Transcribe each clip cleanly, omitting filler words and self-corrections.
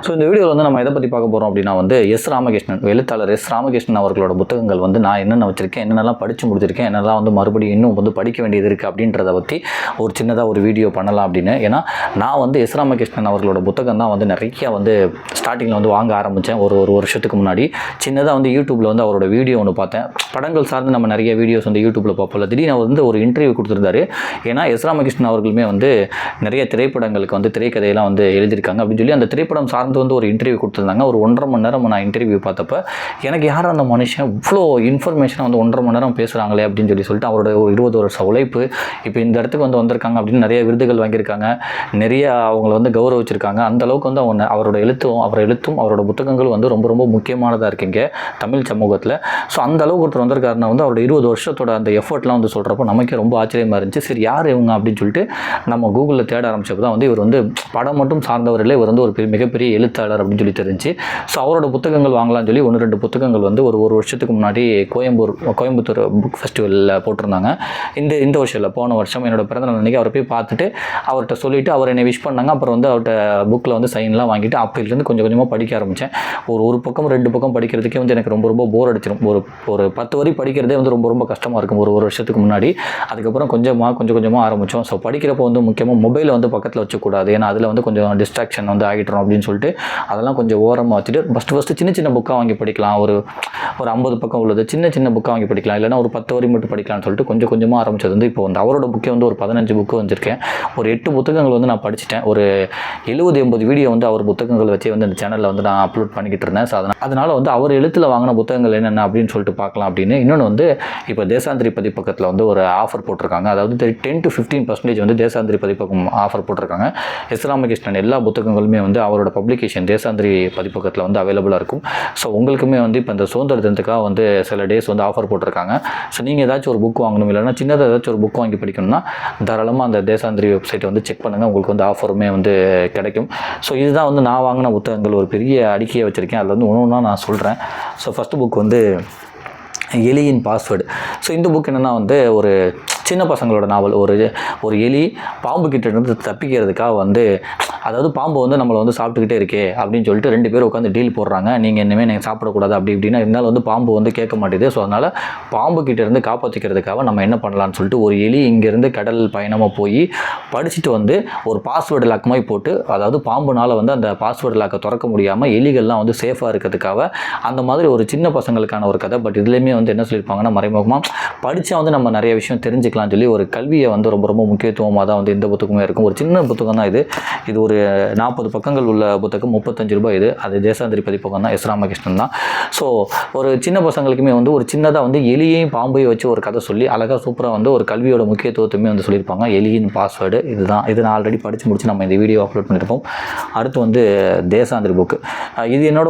So இந்த வீடியோவில் வந்து நம்ம எதை பற்றி பார்க்க போகிறோம் அப்படின்னா வந்து எஸ் ராமகிருஷ்ணன், எழுத்தாளர் எஸ் ராமகிருஷ்ணன் அவர்களோட புத்தகங்கள் வந்து நான் என்னென்ன வச்சுருக்கேன், என்னென்னலாம் படித்து முடிச்சிருக்கேன், என்னெல்லாம் வந்து மறுபடியும் இன்னும் வந்து படிக்க வேண்டியது இருக்குது அப்படின்றத பற்றி ஒரு சின்னதாக ஒரு வீடியோ பண்ணலாம் அப்படின்னு. ஏன்னா நான் வந்து எஸ் ராமகிருஷ்ணன் அவர்களோட புத்தகம் தான் வந்து நிறைய வந்து ஸ்டார்டிங்கில் வந்து வாங்க ஆரம்பித்தேன். ஒரு வருஷத்துக்கு முன்னாடி சின்னதாக வந்து யூடியூப்பில் வந்து அவரோட வீடியோ ஒன்று பார்த்தேன். படங்கள் சார்ந்து நம்ம நிறைய வீடியோஸ் வந்து யூடியூப்பில் பார்ப்போம். திடீர்னு அவர் வந்து ஒரு இன்டர்வியூ கொடுத்துருந்தாரு. ஏன்னா எஸ் ராமகிருஷ்ணன் அவர்களுமே வந்து நிறைய திரைப்படங்களுக்கு வந்து திரைக்கதையெல்லாம் வந்து எழுதியிருக்காங்க அப்படின்னு சொல்லி அந்த திரைப்படம் சார்ந்து வந்து ஒரு இன்டர்வியூ கொடுத்துருந்தாங்க. ஒரு 1.5 மணி நேரம் நான் இன்டர்வியூ பார்த்தப்ப எனக்கு யார் அந்த மனுஷன் இவ்வளோ இன்ஃபர்மேஷனை வந்து 1.5 மணி நேரம் பேசுகிறாங்களே அப்படின்னு சொல்லிட்டு அவரோட ஒரு 20 வருஷ உழைப்பு இப்போ இந்த இடத்துக்கு வந்து வந்திருக்காங்க அப்படின்னு நிறைய விருதுகள் வாங்கியிருக்காங்க, நிறைய அவங்கள வந்து கௌரவிச்சிருக்காங்க. அந்த அளவுக்கு வந்து அவரோட எழுத்தும் அவரோட புத்தகங்களும் வந்து ரொம்ப ரொம்ப முக்கியமானதாக இருக்குங்க தமிழ் சமூகத்தில். ஸோ அந்த அளவுக்கு ஒருத்தர் வந்திருக்காருன்னா வந்து அவரோட 20 வருஷத்தோட அந்த எஃபர்ட்லாம் வந்து சொல்கிறப்போ நமக்கே ரொம்ப ஆச்சரியமாக இருந்துச்சு. சரி யார் இவங்க அப்படின்னு சொல்லிட்டு நம்ம கூகுளில் தேட ஆரம்பிச்சப்போ தான் வந்து இவர் வந்து படம் மட்டும் சார்ந்தவர் இல்லை, இவர் வந்து ஒரு மிகப்பெரிய எழுத்தாளர் அப்படின்னு சொல்லி தெரிஞ்சு. ஸோ அவரோட புத்தகங்கள் வாங்கலாம்னு சொல்லி 1-2 புத்தகங்கள் வந்து ஒரு வருஷத்துக்கு முன்னாடி கோயம்புத்தூர் புக் ஃபெஸ்டிவலில் போட்டிருந்தாங்க. இந்த வருஷம் இல்லை, போன வருஷம் என்னோட பிறந்தநாள் அன்றைக்கி அவரை போய் பார்த்துட்டு அவர்கிட்ட சொல்லிவிட்டு அவர் என்னை விஷ் பண்ணாங்க. அப்புறம் வந்து அவர்கிட்ட புக்கில் வந்து சைன்லாம் வாங்கிட்டு அப்போலேருந்து கொஞ்சம் கொஞ்சமாக படிக்க ஆரம்பித்தேன். ஒரு பக்கம் 2 பக்கம் படிக்கிறதுக்கே வந்து எனக்கு ரொம்ப போர் அடிச்சிடும். ஒரு 10 வரி படிக்கிறதே வந்து ரொம்ப கஷ்டமாக இருக்கும் ஒரு வருஷத்துக்கு முன்னாடி. அதுக்கப்புறம் கொஞ்சம் கொஞ்சமாக ஆரம்பித்தோம். ஸோ படிக்கிறப்போ வந்து முக்கியமாக மொபைலை வந்து பக்கத்தில் வச்சக்கூடாது, ஏன்னா அதில் வந்து கொஞ்சம் டிஸ்ட்ராக்ஷன் வந்து ஆகிட்டோம் அப்படின்னு சொல்லிட்டு அதெல்லாம் கொஞ்சம் ஓரமாக வச்சுட்டு ஃபஸ்ட்டு சின்ன புக்காக வாங்கி படிக்கலாம். ஒரு 50 பக்கம் உள்ளது சின்ன புக்காக வாங்கி படிக்கலாம், இல்லைனா ஒரு 10 வரி மட்டும் படிக்கலாம்னு சொல்லிட்டு கொஞ்சமாக ஆரம்பிச்சது வந்து இப்போ வந்து அவரோட புக்கே வந்து ஒரு 15 புக்கு வந்திருக்கேன். ஒரு 8 புத்தகங்கள் வந்து நான் படிச்சுட்டேன். ஒரு 70-80 வீடியோ வந்து அவர் புத்தகங்கள் வச்சே வந்து இந்த சேனலில் வந்து நான் அப்லோட் பண்ணிக்கிட்டு இருந்தேன். ஸோ அதனால் வந்து அவர் எழுத்தில் வாங்கின புத்தகங்கள் என்னென்ன அப்படின்னு சொல்லிட்டு பார்க்கலாம் அப்படின்னு. இன்னொன்று வந்து இப்போ தேசாந்திரி பதிப்பகத்தில் வந்து ஒரு ஆஃபர் போட்டிருக்காங்க. அதாவது 10 to 15% வந்து தேசாந்திரி பதிப்பகம் ஆஃபர் போட்டிருக்காங்க. எஸ் ராமகிருஷ்ணன் எல்லா புத்தகங்களுமே வந்து அவரோட பப்ளிகேஷன் தேசாந்திரி பதிப்பகத்தில் வந்து அவைலபிளாக இருக்கும். ஸோ உங்களுக்குமே வந்து இப்போ இந்த சுதந்திர தினத்துக்காக வந்து சில டேஸ் வந்து ஆஃபர் போட்டிருக்காங்க. ஸோ நீங்கள் ஏதாச்சும் ஒரு புக் வாங்கணும், இல்லைனா சின்னதாக ஏதாச்சும் ஒரு புக் வாங்கி படிக்கணும்னா தாராளமாக அந்த தேசாந்திரி வெப்சைட்டை வந்து செக் பண்ணுங்கள், உங்களுக்கு வந்து ஆஃபருமே வந்து கிடைக்கும். ஸோ இதுதான் வந்து நான் வாங்கின புத்தகங்கள். ஒரு பெரிய அடுக்கியை வச்சுருக்கேன், அதில் வந்து ஒன்று நான் சொல்கிறேன். ஸோ ஃபஸ்ட்டு புக் வந்து எலியின் பாஸ்வேர்டு. ஸோ இந்த புக் என்னென்னா வந்து ஒரு சின்ன பசங்களோட நாவல். ஒரு எலி பாம்பு கிட்ட இருந்து தப்பிக்கிறதுக்காக வந்து, அதாவது பாம்பு வந்து நம்மளை வந்து சாப்பிட்டுக்கிட்டே இருக்கே அப்படின்னு சொல்லிட்டு 2 பேர் உட்காந்து டீல் போடுறாங்க. நீங்கள் இனிமேல் நீங்கள் சாப்பிடக்கூடாது அப்படி இப்படின்னா, இருந்தாலும் வந்து பாம்பு வந்து கேட்க மாட்டேது. ஸோ அதனால் பாம்பு கிட்ட இருந்து காப்பாற்றிக்கிறதுக்காக நம்ம என்ன பண்ணலான்னு சொல்லிட்டு ஒரு எலி இங்கேருந்து கடல் பயணமாக போய் படிச்சுட்டு வந்து ஒரு பாஸ்வேர்டு லாக் மாதிரி போட்டு, அதாவது பாம்புனால் வந்து அந்த பாஸ்வேர்டு லாக்கை திறக்க முடியாமல் எலிகள்லாம் வந்து சேஃபாக இருக்கிறதுக்காக அந்த மாதிரி ஒரு சின்ன பசங்களுக்கான ஒரு கதை. பட் இதுலேயுமே வந்து என்ன சொல்லியிருப்பாங்கன்னா, மறைமுகமாக படித்தா வந்து நம்ம நிறைய விஷயம் தெரிஞ்சுக்கலாம் சொல்லி ஒரு கல்வியை வந்து ரொம்ப முக்கியத்துவமாக தான் வந்து இந்த புத்தகமே இருக்கும். ஒரு சின்ன புத்தகம் தான் இது ஒரு 40 பக்கங்கள் உள்ள புத்தகம், 35 ரூபாய். அது தேசாந்திரி பதிப்பகம் தான், எஸ் ராமகிருஷ்ணன் தான். ஸோ ஒரு சின்ன பசங்களுக்குமே வந்து ஒரு சின்னதாக வந்து எலியையும் பாம்பையும் வச்சு ஒரு கதை சொல்லி அழகாக சூப்பராக வந்து ஒரு கல்வியோட முக்கியத்துவத்தையுமே வந்து சொல்லியிருப்பாங்க. எலியின் பாஸ்வேர்டு இது நான் ஆல்ரெடி படித்து முடிச்சு நம்ம இந்த வீடியோ அப்லோட் பண்ணியிருப்போம். அடுத்து வந்து தேசாந்திரி புக்கு. இது என்னோட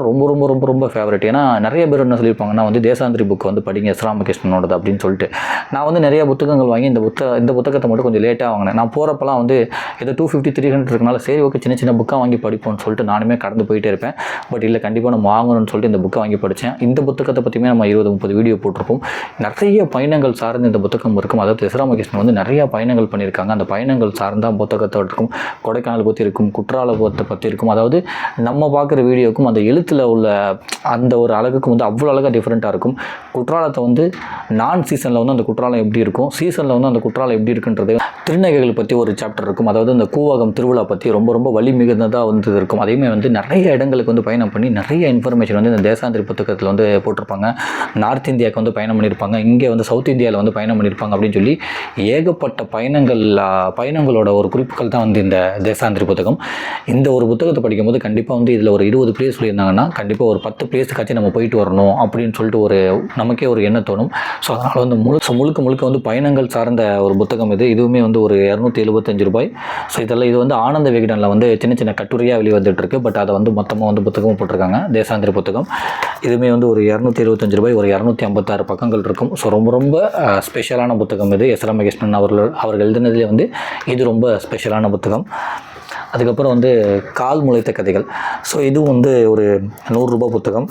ரொம்ப ஃபேவரட். ஏன்னா நிறைய பேர் என்ன சொல்லியிருப்பாங்கன்னா வந்து தேசாந்திரி புக் வந்து படிங்க எஸ் ராமகிருஷ்ணனோடது அப்படின்னு சொல்லிட்டு. நான் வந்து நிறைய புத்தகங்கள் வாங்கி இந்த புத்தகத்தை மட்டும் கொஞ்சம் லேட்டாக வாங்கினேன். நான் போகிறப்பெல்லாம் வந்து ஏதோ 250-300 இருக்கனால சரி ஓகே சின்ன புக்காக வாங்கி படிப்போம்னு சொல்லிட்டு நானுமே கடந்து போயிட்டே இருப்பேன். பட் இல்லை, கண்டிப்பாக நம்ம வாங்கணும்னு சொல்லிட்டு இந்த புக்கை வாங்கி படித்தேன். இந்த புத்தகத்தை பற்றியுமே நம்ம 20-30 வீடியோ போட்டிருப்போம். நிறைய பயணங்கள் சார்ந்து இந்த புத்தகம் இருக்கும். அதாவது எஸ் ராமகிருஷ்ணன் வந்து நிறைய பயணங்கள் பண்ணியிருக்காங்க. அந்த பயணங்கள் சார்ந்த புத்தகத்தை இருக்கும். கொடைக்கானல் பற்றி இருக்கும், குற்றாலத்தை பற்றி இருக்கும். அதாவது நம்ம பார்க்குற வீடியோக்கும் அந்த எழுத்தில் உள்ள அந்த ஒரு அழகுக்கும் வந்து அவ்வளோ அழகாக டிஃப்ரெண்ட்டாக இருக்கும். குற்றாலத்தை வந்து நான் சீசனில் வந்து அந்த குற்றாலம் எப்படி இருக்கும், சீசனில் வந்து அந்த குற்றாலம் எப்படி இருக்குன்றது, திருநகைகள் பற்றி ஒரு சாப்டர் இருக்கும். அதாவது இந்த கூவாகம் திருவிழா பற்றி ரொம்ப வலி மிகுந்ததாக வந்து இருக்கும். அதேமாதிரி வந்து நிறைய இடங்களுக்கு வந்து பயணம் பண்ணி நிறைய இன்ஃபர்மேஷன் வந்து இந்த தேசாந்திரி புத்தகத்தில் வந்து போட்டிருப்பாங்க. நார்த் இந்தியாவுக்கு வந்து பயணம் பண்ணியிருப்பாங்க, இங்கே வந்து சவுத் இந்தியாவில் வந்து பயணம் பண்ணியிருப்பாங்க அப்படின்னு சொல்லி ஏகப்பட்ட பயணங்களோட ஒரு குறிப்புகள் தான் வந்து இந்த தேசாந்திரி புத்தகம். இந்த ஒரு புத்தகத்தை படிக்கும்போது கண்டிப்பாக வந்து இதில் ஒரு 20 பிளேஸ் சொல்லியிருந்தாங்கன்னா கண்டிப்பாக ஒரு 10 பிளேஸுக்காச்சும் நம்ம போயிட்டு வரணும் அப்படின்னு சொல்லிட்டு நமக்கே ஒரு எண்ணம் தோணும். ஸோ அதனால் வந்து முழுக்க வந்து பயணங்கள் சார்ந்த ஒரு புத்தகம் இதுவுமே வந்து ஒரு 275 ரூபாய். ஸோ இது வந்து ஆனந்த விகடனில் வந்து சின்ன கட்டுரையாக வெளிவந்துட்டு இருக்கு. பட் அதை வந்து மொத்தமாக வந்து புத்தகமும் போட்டிருக்காங்க, தேசாந்திரி புத்தகம். இதுவுமே வந்து ஒரு 275 ரூபாய், ஒரு 256 பக்கங்கள் இருக்கும். ஸோ ரொம்ப ஸ்பெஷலான புத்தகம் இது. எஸ் ராமகிருஷ்ணன் அவர்கள் எழுதினதுலேயே வந்து இது ரொம்ப ஸ்பெஷலான புத்தகம். அதுக்கப்புறம் வந்து கால் முளைத்த கதைகள். ஸோ இதுவும் வந்து ஒரு 100 ரூபாய் புத்தகம்.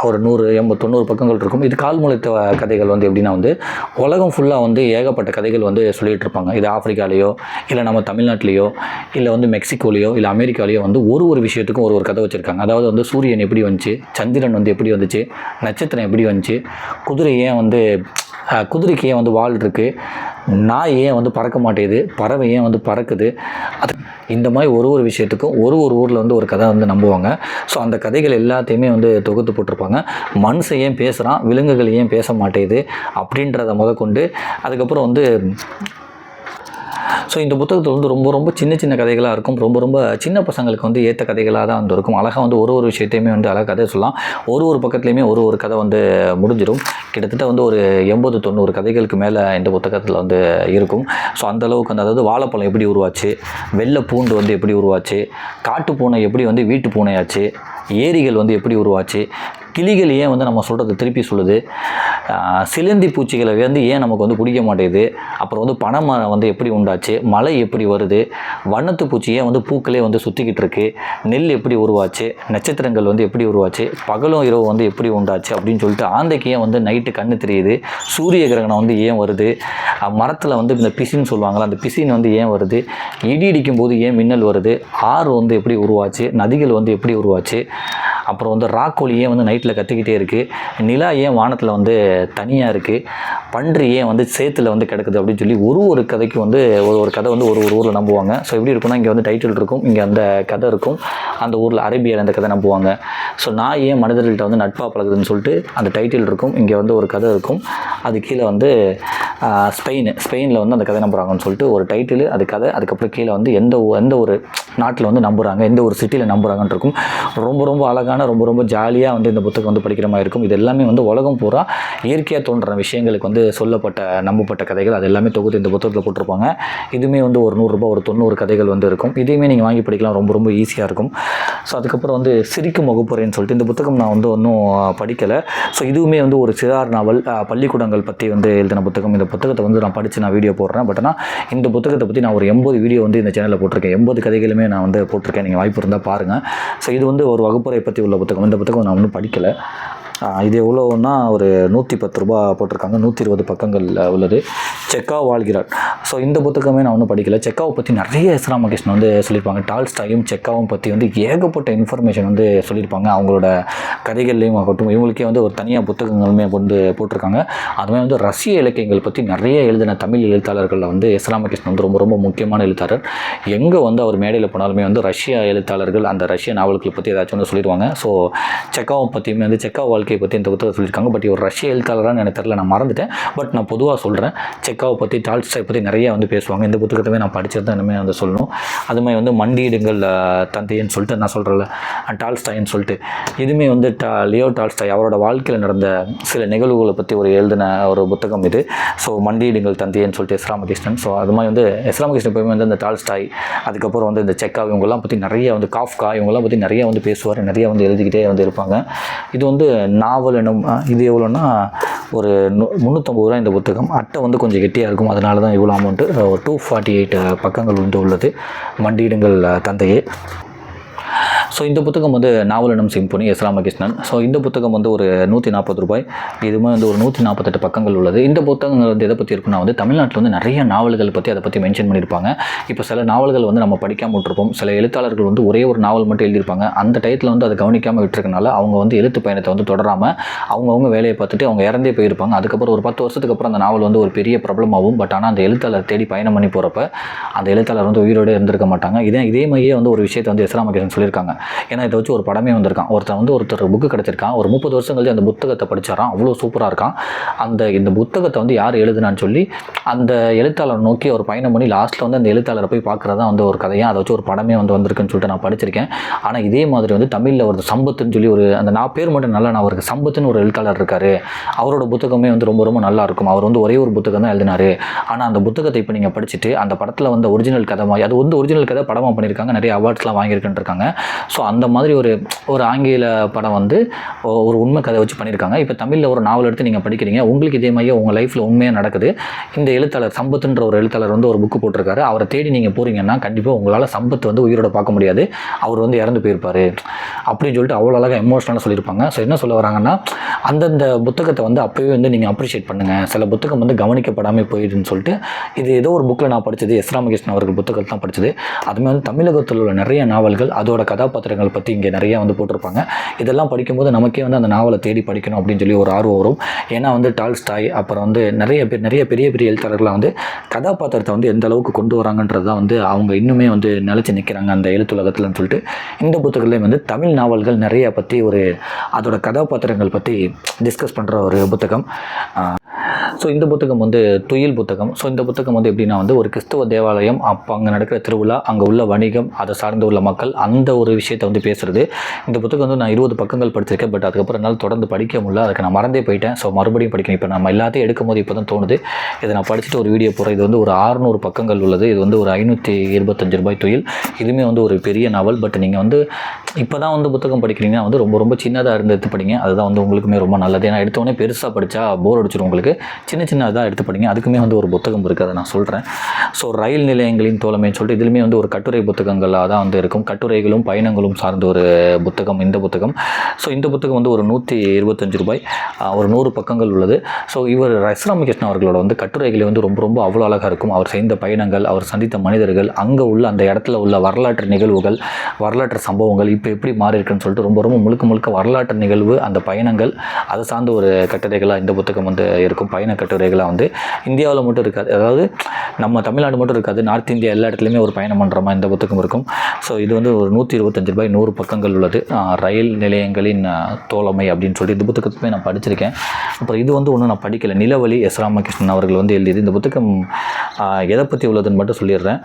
ஒரு 100 80 90 பக்கங்கள் இருக்கும். இது கால்முளைத்த கதைகள் வந்து எப்படின்னா வந்து உலகம் ஃபுல்லாக வந்து ஏகப்பட்ட கதைகள் வந்து சொல்லிகிட்டு இருப்பாங்க. இது ஆப்பிரிக்காலேயோ இல்லை நம்ம தமிழ்நாட்டிலேயோ இல்லை வந்து மெக்சிகோலேயோ இல்லை அமெரிக்காலேயோ வந்து ஒரு விஷயத்துக்கும் ஒரு கதை வச்சுருக்காங்க. அதாவது வந்து சூரியன் எப்படி வந்துச்சு, சந்திரன் வந்து எப்படி வந்துச்சு, நட்சத்திரம் எப்படி வந்துச்சு, குதிரைக்கு ஏன் வந்து வால் இருக்குது, நாய் ஏன் வந்து பறக்க மாட்டேது, பறவை ஏன் வந்து பறக்குது, அது இந்த மாதிரி ஒரு விஷயத்துக்கும் ஒரு ஊரில் வந்து ஒரு கதை வந்து நம்புவாங்க. ஸோ அந்த கதைகள் எல்லாத்தையுமே வந்து தொகுத்து போட்டிருப்பாங்க. மனுஷன் ஏன் பேசுகிறான், விலங்குகள் ஏன் பேச மாட்டேது அப்படின்றத முதற்கொண்டு அதுக்கப்புறம் வந்து ஸோ இந்த புத்தகத்தில் வந்து ரொம்ப சின்ன கதைகளாக இருக்கும். ரொம்ப சின்ன பசங்களுக்கு வந்து ஏற்ற கதைகளாக தான் வந்து இருக்கும். அழகாக வந்து ஒரு விஷயத்தையுமே வந்து அழகாக கதை சொல்லலாம். ஒரு பக்கத்துலேயுமே ஒரு கதை வந்து முடிஞ்சிடும். கிட்டத்தட்ட வந்து ஒரு 80-90 கதைகளுக்கு மேலே இந்த புத்தகத்தில் வந்து இருக்கும். ஸோ அந்தளவுக்கு வந்து அதாவது வாழைப்பழம் எப்படி உருவாச்சு, வெள்ளை பூண்டு வந்து எப்படி உருவாச்சு, காட்டு பூனை எப்படி வந்து வீட்டு பூனையாச்சு, ஏரிகள் வந்து எப்படி உருவாச்சு, கிளிகள் ஏன் வந்து நம்ம சொல்கிறது திருப்பி சொல்லுது, சிலந்தி பூச்சிகளை வந்து ஏன் நமக்கு வந்து பிடிக்க மாட்டேங்குது, அப்புறம் வந்து பனைமரம் வந்து எப்படி உண்டாச்சு, மழை எப்படி வருது, வண்ணத்து பூச்சி ஏன் வந்து பூக்களே வந்து சுற்றிக்கிட்டு இருக்கு, நெல் எப்படி உருவாச்சு, நட்சத்திரங்கள் வந்து எப்படி உருவாச்சு, பகலும் இரவு வந்து எப்படி உண்டாச்சு அப்படின்னு சொல்லிட்டு ஆந்தைக்கு ஏன் வந்து நைட்டு கண்ணு தெரியுது, சூரிய கிரகணம் வந்து ஏன் வருது, மரத்தில் வந்து இந்த பிசின்னு சொல்லுவாங்களா அந்த பிசின் வந்து ஏன் வருது, இடி இடிக்கும் போது ஏன் மின்னல் வருது, ஆறு வந்து எப்படி உருவாச்சு, நதிகள் வந்து எப்படி உருவாச்சு, அப்புறம் வந்து ராக்கோழி ஏன் வந்து நைட்டில் கத்திக்கிட்டே இருக்குது, நிலா ஏன் வானத்தில் வந்து தனியாக இருக்குது, பன்றி ஏன் வந்து சேத்துல வந்து கிடக்குது அப்படின்னு சொல்லி ஒரு கதைக்கு வந்து ஒரு கதை வந்து ஒரு ஊரில் நம்புவாங்க. ஸோ எப்படி இருக்குன்னா இங்கே வந்து டைட்டில் இருக்கும், இங்கே அந்த கதை இருக்கும், அந்த ஊரில் அரேபியாவில் அந்த கதை நம்புவாங்க. ஸோ நான் ஏன் மனிதர்கள்ட்ட வந்து நட்பாக பழகுதுன்னு சொல்லிட்டு அந்த டைட்டில் இருக்கும், இங்கே வந்து ஒரு கதை இருக்கும், அது கீழே வந்து ஸ்பெயினில் வந்து அந்த கதை நம்புகிறாங்கன்னு சொல்லிட்டு ஒரு டைட்டில், அது கதை, அதுக்கப்புறம் கீழே வந்து எந்த ஒரு நாட்டில் வந்து நம்புகிறாங்க, எந்த ஒரு சிட்டியில் நம்புகிறாங்கன்னு இருக்கும். ரொம்ப அழகான ரொம்ப ஜாலியாக வந்து இந்த புத்தகம் வந்து படிக்கிற மாதிரி இருக்கும். இது எல்லாமே வந்து உலகம் பூரா இயற்கையாக தோன்ற விஷயங்களுக்கு வந்து சொல்லப்பட்ட நம்பப்பட்ட கதைகள், அது எல்லாமே தொகுத்து இந்த புத்தகத்தில் போட்டிருப்பாங்க. இதுவுமே வந்து ஒரு ₹100 ஒரு 90 கதைகள் வந்து இருக்கும். இதையுமே நீங்கள் வாங்கி படிக்கலாம், ரொம்ப ஈஸியாக இருக்கும். ஸோ அதுக்கப்புறம் வந்து சிரிக்கும் வகுப்பறைன்னு சொல்லிட்டு இந்த புத்தகம் நான் வந்து ஒன்றும் படிக்கலை. ஸோ இதுவுமே வந்து ஒரு சிறார் நாவல், பள்ளிக்கூடங்கள் பற்றி வந்து எழுதின புத்தகம். இந்த புத்தகத்தை வந்து நான் படித்து நான் வீடியோ போடுறேன். பட் ஆனால் இந்த புத்தகத்தை பற்றி நான் ஒரு 80 வீடியோ வந்து இந்த சேனலில் போட்டிருக்கேன். 80 கதைகளுமே நான் வந்து போட்டிருக்கேன். நீங்கள் வாய்ப்பு இருந்தால் பாருங்கள். ஸோ இது வந்து ஒரு வகுப்பறை பற்றி உள்ள புத்தகம். இந்த புத்தகம் நான் ஒன்றும் படிக்கலை. இது எவ்வளோன்னா ஒரு ₹110 போட்டிருக்காங்க. 120 பக்கங்கள் உள்ளது. செக்காவ் வாழ்கிறார். ஸோ இந்த புத்தகமே நான் ஒன்றும் படிக்கலை. செக்காவை பற்றி நிறைய எஸ் ராமகிருஷ்ணன் வந்து சொல்லியிருப்பாங்க. டால்ஸ்டாயும் செக்காவும் பற்றி வந்து ஏகப்பட்ட இன்ஃபர்மேஷன் வந்து சொல்லியிருப்பாங்க. அவங்களோட கதைகள்லையும் ஆகட்டும், இவங்களுக்கே வந்து ஒரு தனியாக புத்தகங்களுமே வந்து போட்டிருக்காங்க. அதுமாதிரி வந்து ரஷ்ய இலக்கியங்கள் பற்றி நிறைய எழுதின தமிழ் எழுத்தாளர்களில் வந்து எஸ் ராமகிருஷ்ணன் வந்து ரொம்ப முக்கியமான எழுத்தாளர். எங்கே வந்து அவர் மேடையில் போனாலுமே வந்து ரஷ்ய எழுத்தாளர்கள் அந்த ரஷ்ய நாவல்களை பற்றி ஏதாச்சும் வந்து சொல்லிடுவாங்க. ஸோ செக்காவை பற்றியுமே வந்து செக்காவ் வாழ்க்கையை பற்றி இந்த புத்தகம் சொல்லியிருக்காங்க. பட் ஒரு ரஷ்ய எழுத்தாளரான்னு எனக்கு தெரியல, நான் மறந்துட்டேன். பட் நான் பொதுவாக சொல்கிறேன், செக்காவை பற்றி டால்ஸ்டாய் பற்றி நிறைய வந்து பேசுவாங்க. இந்த புத்தகத்தை நான் படிச்சிருந்தேன், இனிமேல் வந்து சொல்லணும். அதுமாதிரி வந்து மண்டியிடுங்கள் தந்தைன்னு சொல்லிட்டு நான் சொல்கிறேன்ல டால்ஸ்டாயின்னு சொல்லிட்டு, இதுவுமே வந்து லியோ டால்ஸ்டாய் அவரோட வாழ்க்கையில் நடந்த சில நிகழ்வுகளை பற்றி எழுதின ஒரு புத்தகம் இது. ஸோ மண்டியிடுங்கள் தந்தைன்னு சொல்லிட்டு எஸ் ராமகிருஷ்ணன். ஸோ அது மாதிரி வந்து எஸ் ராமகிருஷ்ணன் எப்பவுமே வந்து இந்த டால்ஸ்டாய், அதுக்கப்புறம் வந்து இந்த செக்காவ், இவங்கெல்லாம் பற்றி நிறைய வந்து காஃப்கா, இவங்கெல்லாம் பற்றி நிறைய வந்து பேசுவார், நிறைய வந்து எழுதிக்கிட்டே வந்து இருப்பாங்க. இது வந்து நாவல் எனும், இது எவ்வளோன்னா ஒரு ₹350 இந்த புத்தகம். அட்டை வந்து கொஞ்சம் கெட்டியாக இருக்கும், அதனால தான் இவ்வளோ அமௌண்ட்டு. 248 பக்கங்கள் வந்து உள்ளது. மண்டியிடுங்கள் தந்தையே. ஸோ இந்த புத்தகம் வந்து நாவல் எனும் சிம்பொனி, எஸ் ராமகிருஷ்ணன். ஸோ இந்த புத்தகம் வந்து ஒரு ₹140. இதுவுமே வந்து ஒரு 148 பக்கங்கள் உள்ளது. இந்த புத்தகங்கள் வந்து எதை பற்றி இருக்குன்னா வந்து தமிழ்நாட்டில் வந்து நிறைய நாவல்கள் பற்றி அதை பற்றி மென்ஷன் பண்ணியிருப்பாங்க. இப்போ சில நாவல்கள் வந்து நம்ம படிக்காமல் விட்டுருப்போம். சில எழுத்தாளர்கள் வந்து ஒரே ஒரு நாவல் மட்டும் எழுதியிருப்பாங்க. அந்த டயத்தில் வந்து அதை கவனிக்காமல் விட்டுருக்கனால அவங்க வந்து எழுத்து பயணத்தை வந்து தொடராமல் அவங்கவுங்க வேலையை பார்த்துட்டு அவங்க இறந்தே போயிருப்பாங்க. அதுக்கப்புறம் ஒரு 10 வருஷத்துக்கு அப்புறம் அந்த நாவல் வந்து ஒரு பெரிய பிரபலமாகும். பட் ஆனால் அந்த எழுத்தாளர் தேடி பயணம் பண்ணி போகிறப்ப அந்த எழுத்தாளர் வந்து உயிரோடு இருந்திருக்க மாட்டாங்க. இதே மாதிரியே வந்து ஒரு விஷயத்தை வந்து எஸ் ராமகிருஷ்ணன் சொல்லியிருக்காங்க. ஏன்னா இதை வச்சு ஒரு படமே வந்திருக்கான். ஒருத்தர் புக்கு கிடச்சிருக்கான், ஒரு 30 வருஷம் கழிச்சு அந்த புத்தகத்தை படிச்சாராம், அவ்வளோ சூப்பராக இருக்கான். இந்த புத்தகத்தை வந்து யார் எழுதுனான்னு சொல்லி அந்த எழுத்தாளர் நோக்கி ஒரு பயணம் பண்ணி லாஸ்ட்டில் வந்து அந்த எழுத்தாளரை போய் பார்க்குறதா வந்து ஒரு கதையாக அதை வச்சு ஒரு படமே வந்து வந்திருக்குன்னு சொல்லிட்டு நான் படிச்சிருக்கேன். ஆனால் இதே மாதிரி வந்து தமிழில் ஒரு சம்பத்துன்னு சொல்லி ஒரு அந்த பேர் மட்டும் நல்லா நான் அவருக்கு சம்பத்துன்னு ஒரு எழுத்தாளர் இருக்கார். அவரோட புத்தகமே வந்து ரொம்ப நல்லா இருக்கும். அவர் வந்து ஒரே ஒரு புத்தகம் தான் எழுதினார். ஆனால் அந்த புத்தகத்தை இப்போ நீங்கள் படிச்சுட்டு அந்த படத்தில் வந்து ஒரிஜினல் கதை மாதிரி அது வந்து ஒரிஜினல் கதை படமாக பண்ணியிருக்காங்க, நிறைய அவார்ட்ஸ்லாம் வாங்கியிருக்குன்னு இருக்காங்க. ஸோ அந்த மாதிரி ஒரு ஆங்கில படம் வந்து ஒரு உண்மை கதை வச்சு பண்ணியிருக்காங்க. இப்போ தமிழில் ஒரு நாவல் எடுத்து நீங்கள் படிக்கிறீங்க, உங்களுக்கு இதே மாதிரி உங்கள் லைஃப்பில் உண்மையாக நடக்குது. இந்த எழுத்தாளர் சம்பத்துன்ற ஒரு எழுத்தாளர் வந்து ஒரு புக்கு போட்டிருக்காரு. அவரை தேடி நீங்கள் போகிறீங்கன்னா கண்டிப்பாக உங்களால் சம்பத்து வந்து உயிரோட பார்க்க முடியாது, அவர் வந்து இறந்து போயிருப்பார். அப்படின்னு சொல்லிட்டு அவ்வளோ அழகாக எமோஷனலாக சொல்லியிருப்பாங்க. ஸோ என்ன சொல்ல வராங்கன்னா, அந்தந்த புத்தகத்தை வந்து அப்போவே வந்து நீங்கள் அப்ரிஷியேட் பண்ணுங்கள், சில புத்தகம் வந்து கவனிக்கப்படாமல் போயிடுன்னு சொல்லிட்டு. இது ஏதோ ஒரு புக்கில் நான் படித்தது, எஸ் ராமகிருஷ்ணன் அவர்கள் புத்தகத்தில் தான் படித்தது. அதுமாதிரி வந்து தமிழகத்தில் உள்ள நிறைய நாவல்கள், அதோட கதாபாத்திரங்கள் பற்றி இங்கே நிறையா வந்து போட்டிருப்பாங்க. இதெல்லாம் படிக்கும்போது நமக்கே வந்து அந்த நாவலை தேடி படிக்கணும் அப்படின்னு சொல்லி ஒரு ஆர்வம் வரும். ஏன்னா வந்து டால்ஸ்டாய், அப்புறம் வந்து நிறைய பெரிய பெரிய எழுத்தாளர்களாக வந்து கதாபாத்திரத்தை வந்து எந்த அளவுக்கு கொண்டு வராங்கன்றது தான் வந்து அவங்க இன்னுமே வந்து நிலச்சி நிற்கிறாங்க அந்த எழுத்துலகத்தில்னு சொல்லிட்டு. இந்த புத்தகத்துலேயும் வந்து தமிழ் நாவல்கள் நிறைய பற்றி அதோட கதாபாத்திரங்கள் பற்றி டிஸ்கஸ் பண்ணுற ஒரு புத்தகம். ஸோ இந்த புத்தகம் வந்து துயில் புத்தகம். ஸோ இந்த புத்தகம் வந்து எப்படின்னா வந்து ஒரு கிறிஸ்துவ தேவாலயம், அப்போ அங்கே நடக்கிற திருவிழா, அங்கே உள்ள வணிகம், அதை சார்ந்து உள்ள மக்கள், அந்த ஒரு விஷயத்தை வந்து பேசுகிறது. இந்த புத்தகம் வந்து நான் 20 பக்கங்கள் படிச்சிருக்கேன். பட் அதுக்கப்புறம் என்னால் தொடர்ந்து படிக்க முடியல, அதுக்கு நான் மறந்தே போயிட்டேன். ஸோ மறுபடியும் படிக்கணும். இப்போ நம்ம எல்லாத்தையும் எடுக்கும் போது இப்போ தான் தோணுது இதை நான் படிச்சுட்டு ஒரு வீடியோ போகிறேன். இது வந்து ஒரு 600 பக்கங்கள் உள்ளது. இது வந்து ஒரு 525 ரூபாய் துயில். இதுவுமே வந்து ஒரு பெரிய நாவல். பட் நீங்கள் வந்து இப்போ தான் வந்து புத்தகம் படிக்கிறீங்கன்னா வந்து ரொம்ப ரொம்ப சின்னதாக இருந்து எடுத்து படிங்க. அதுதான் வந்து உங்களுக்குமே ரொம்ப நல்லது. ஏன்னா எடுத்தோடனே பெருசாக படித்தா போர் அடிச்சிடும் உங்களுக்கு. சின்னதாக எடுத்து படிங்க. அதுக்குமே வந்து ஒரு புத்தகம் இருக்குது, அதை நான் சொல்கிறேன். ஸோ ரயில் நிலையங்களின் தோழமைன்னு சொல்லிட்டு இதுலேயுமே வந்து ஒரு கட்டுரை புத்தகங்களாக தான் வந்து இருக்கும். கட்டுரைகளும் பயணங்களும் சார்ந்த ஒரு புத்தகம் இந்த புத்தகம். ஸோ இந்த புத்தகம் வந்து ஒரு 125 ரூபாய், ஒரு 100 பக்கங்கள் உள்ளது. ஸோ இவர் எஸ் ராமகிருஷ்ணன் அவர்களோட வந்து கட்டுரைகளே வந்து ரொம்ப ரொம்ப அவ்வளோ அழகாக இருக்கும். அவர் செய்த பயணங்கள், அவர் சந்தித்த மனிதர்கள், அங்கே உள்ள அந்த இடத்துல உள்ள வரலாற்று நிகழ்வுகள், வரலாற்று சம்பவங்கள் இப்போ எப்படி மாறி இருக்குன்னு சொல்லிட்டு ரொம்ப ரொம்ப முழுக்க வரலாற்று நிகழ்வு, அந்த பயணங்கள், அதை சார்ந்த ஒரு கட்டுரைகளாக இந்த புத்தகம் வந்து இருக்கும். பயண கட்டுரைகளாக வந்து இந்தியாவில் மட்டும் இருக்காது, அதாவது நம்ம தமிழ்நாடு மட்டும் இருக்காது, நார்த் இந்தியா எல்லா இடத்துலையுமே ஒரு பயணம் பண்ணுற மாதிரி இந்த புத்தகம் இருக்கும். ஸோ இது வந்து ஒரு 125 ரூபாய், 100 பக்கங்கள் உள்ளது. ரயில் நிலையங்களின் தோழமை அப்படின்னு சொல்லிட்டு இந்த புத்தகத்துமே நான் படிச்சிருக்கேன். அப்புறம் இது வந்து ஒன்றும் நான் படிக்கலை, நிலவழி, எஸ் ராமகிருஷ்ணன் அவர்கள் வந்து எழுதியது. இந்த புத்தகம் எதை பற்றி உள்ளதுன்னு மட்டும் சொல்லிடுறேன்.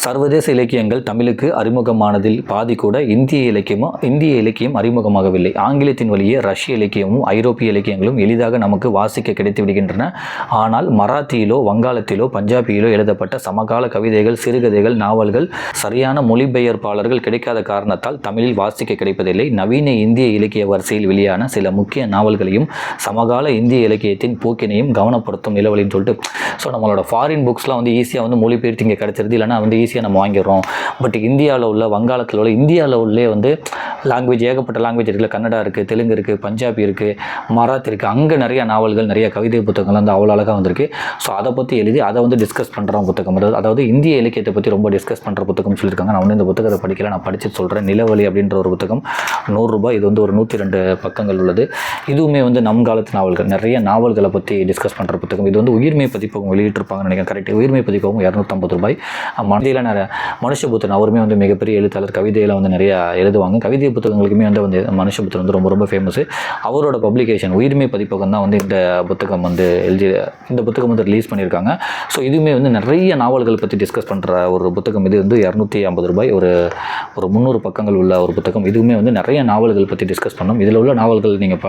சர்வதேச இலக்கியங்கள் தமிழுக்கு அறிமுகமானதில் பாதி கூட இந்திய இலக்கியம் அறிமுகமாகவில்லை. ஆங்கிலத்தின் வழியே ரஷ்ய இலக்கியமும் ஐரோப்பிய இலக்கியங்களும் எளிதாக நமக்கு வாசிக்க கிடைத்து விடுகின்றன. ஆனால் மராத்தியிலோ வங்காளத்திலோ பஞ்சாபியிலோ எழுதப்பட்ட சமகால கவிதைகள், சிறுகதைகள், நாவல்கள் சரியான மொழிபெயர்ப்பாளர்கள் கிடைக்காத காரணத்தால் தமிழில் வாசிக்க கிடைப்பதில்லை. நவீன இந்திய இலக்கிய வரிசையில் வெளியான சில முக்கிய நாவல்களையும் சமகால இந்திய இலக்கியத்தின் போக்கினையும் கவனப்படுத்தும் நிலவலின்னு சொல்லிட்டு. ஸோ நம்மளோட ஃபாரின் புக்ஸ்லாம் வந்து ஈஸியாக வந்து மொழிபெயர்த்து இங்கே கிடைச்சிருது, இல்லைனா வந்து ஈஸியாக நம்ம வாங்கிடுறோம். பட் இந்தியாவில் உள்ள, வங்காளத்தில் உள்ள, இந்தியாவில் உள்ளே வந்து லாங்குவேஜ், ஏகப்பட்ட லாங்குவேஜ் இருக்குது. கன்னடா இருக்குது, தெலுங்கு இருக்குது, பஞ்சாபி இருக்குது, மராத்தி இருக்குது. அங்கே நிறைய நாவல்கள், நிறைய கவிதை புத்தகங்கள் வந்து அவ்வளோ அழகாக வந்திருக்கு. ஸோ அதை பற்றி எழுதி அதை வந்து டிஸ்கஸ் பண்ணுற புத்தகம், அதாவது இந்திய இலக்கியத்தை பற்றி ரொம்ப டிஸ்கஸ் பண்ணுற புத்தகம் சொல்லியிருக்காங்க. நான் வந்து இந்த புத்தகத்தை படிக்கல, நான் படிச்சுட்டு சொல்கிறேன். நிலவழி அப்படின்ற ஒரு புத்தகம் 100 ரூபாய். இது வந்து ஒரு 102 பக்கங்கள் உள்ளது. இதுவுமே வந்து நம் காலத்து நாவல்கள், நிறைய நாவல்களை பற்றி டிஸ்கஸ் பண்ணுற புத்தகம். இது வந்து உயிர்மை பதிப்பகம் வெளியிட்டிருப்பாங்கன்னு நினைக்கிறேன். கரெக்ட், உயிர்மை பதிப்பகம் 250 ரூபாய். மனதில் மனுஷபுத்திரன் அவருமே வந்து மிகப்பெரிய எழுத்தாளர், கவிதையெல்லாம் வந்து நிறைய எழுதுவாங்க. கவிதை புத்தகங்களுக்குமே வந்து மனுஷபுத்திரன் வந்து ரொம்ப ரொம்ப ஃபேமஸ். அவரோட பப்ளிகேஷன் உயிர்மை பதிப்பகம் தான் வந்து இந்த புத்தகம் வந்து இந்த புத்தகம் வந்து ரிலீஸ் பண்ணியிருக்காங்க. ஸோ இதுவுமே வந்து நிறைய நாவல்கள் பற்றி டிஸ்கஸ் பண்ணுற ஒரு புத்தகம். இது வந்து 250 ரூபாய், ஒரு 300 பக்கங்கள் உள்ள ஒரு புத்தகம். இதுவுமே வந்து நிறைய நாவல்கள் பற்றி டிஸ்கஸ் பண்ணோம். இதில் உள்ள நாவல்கள் நீங்கள்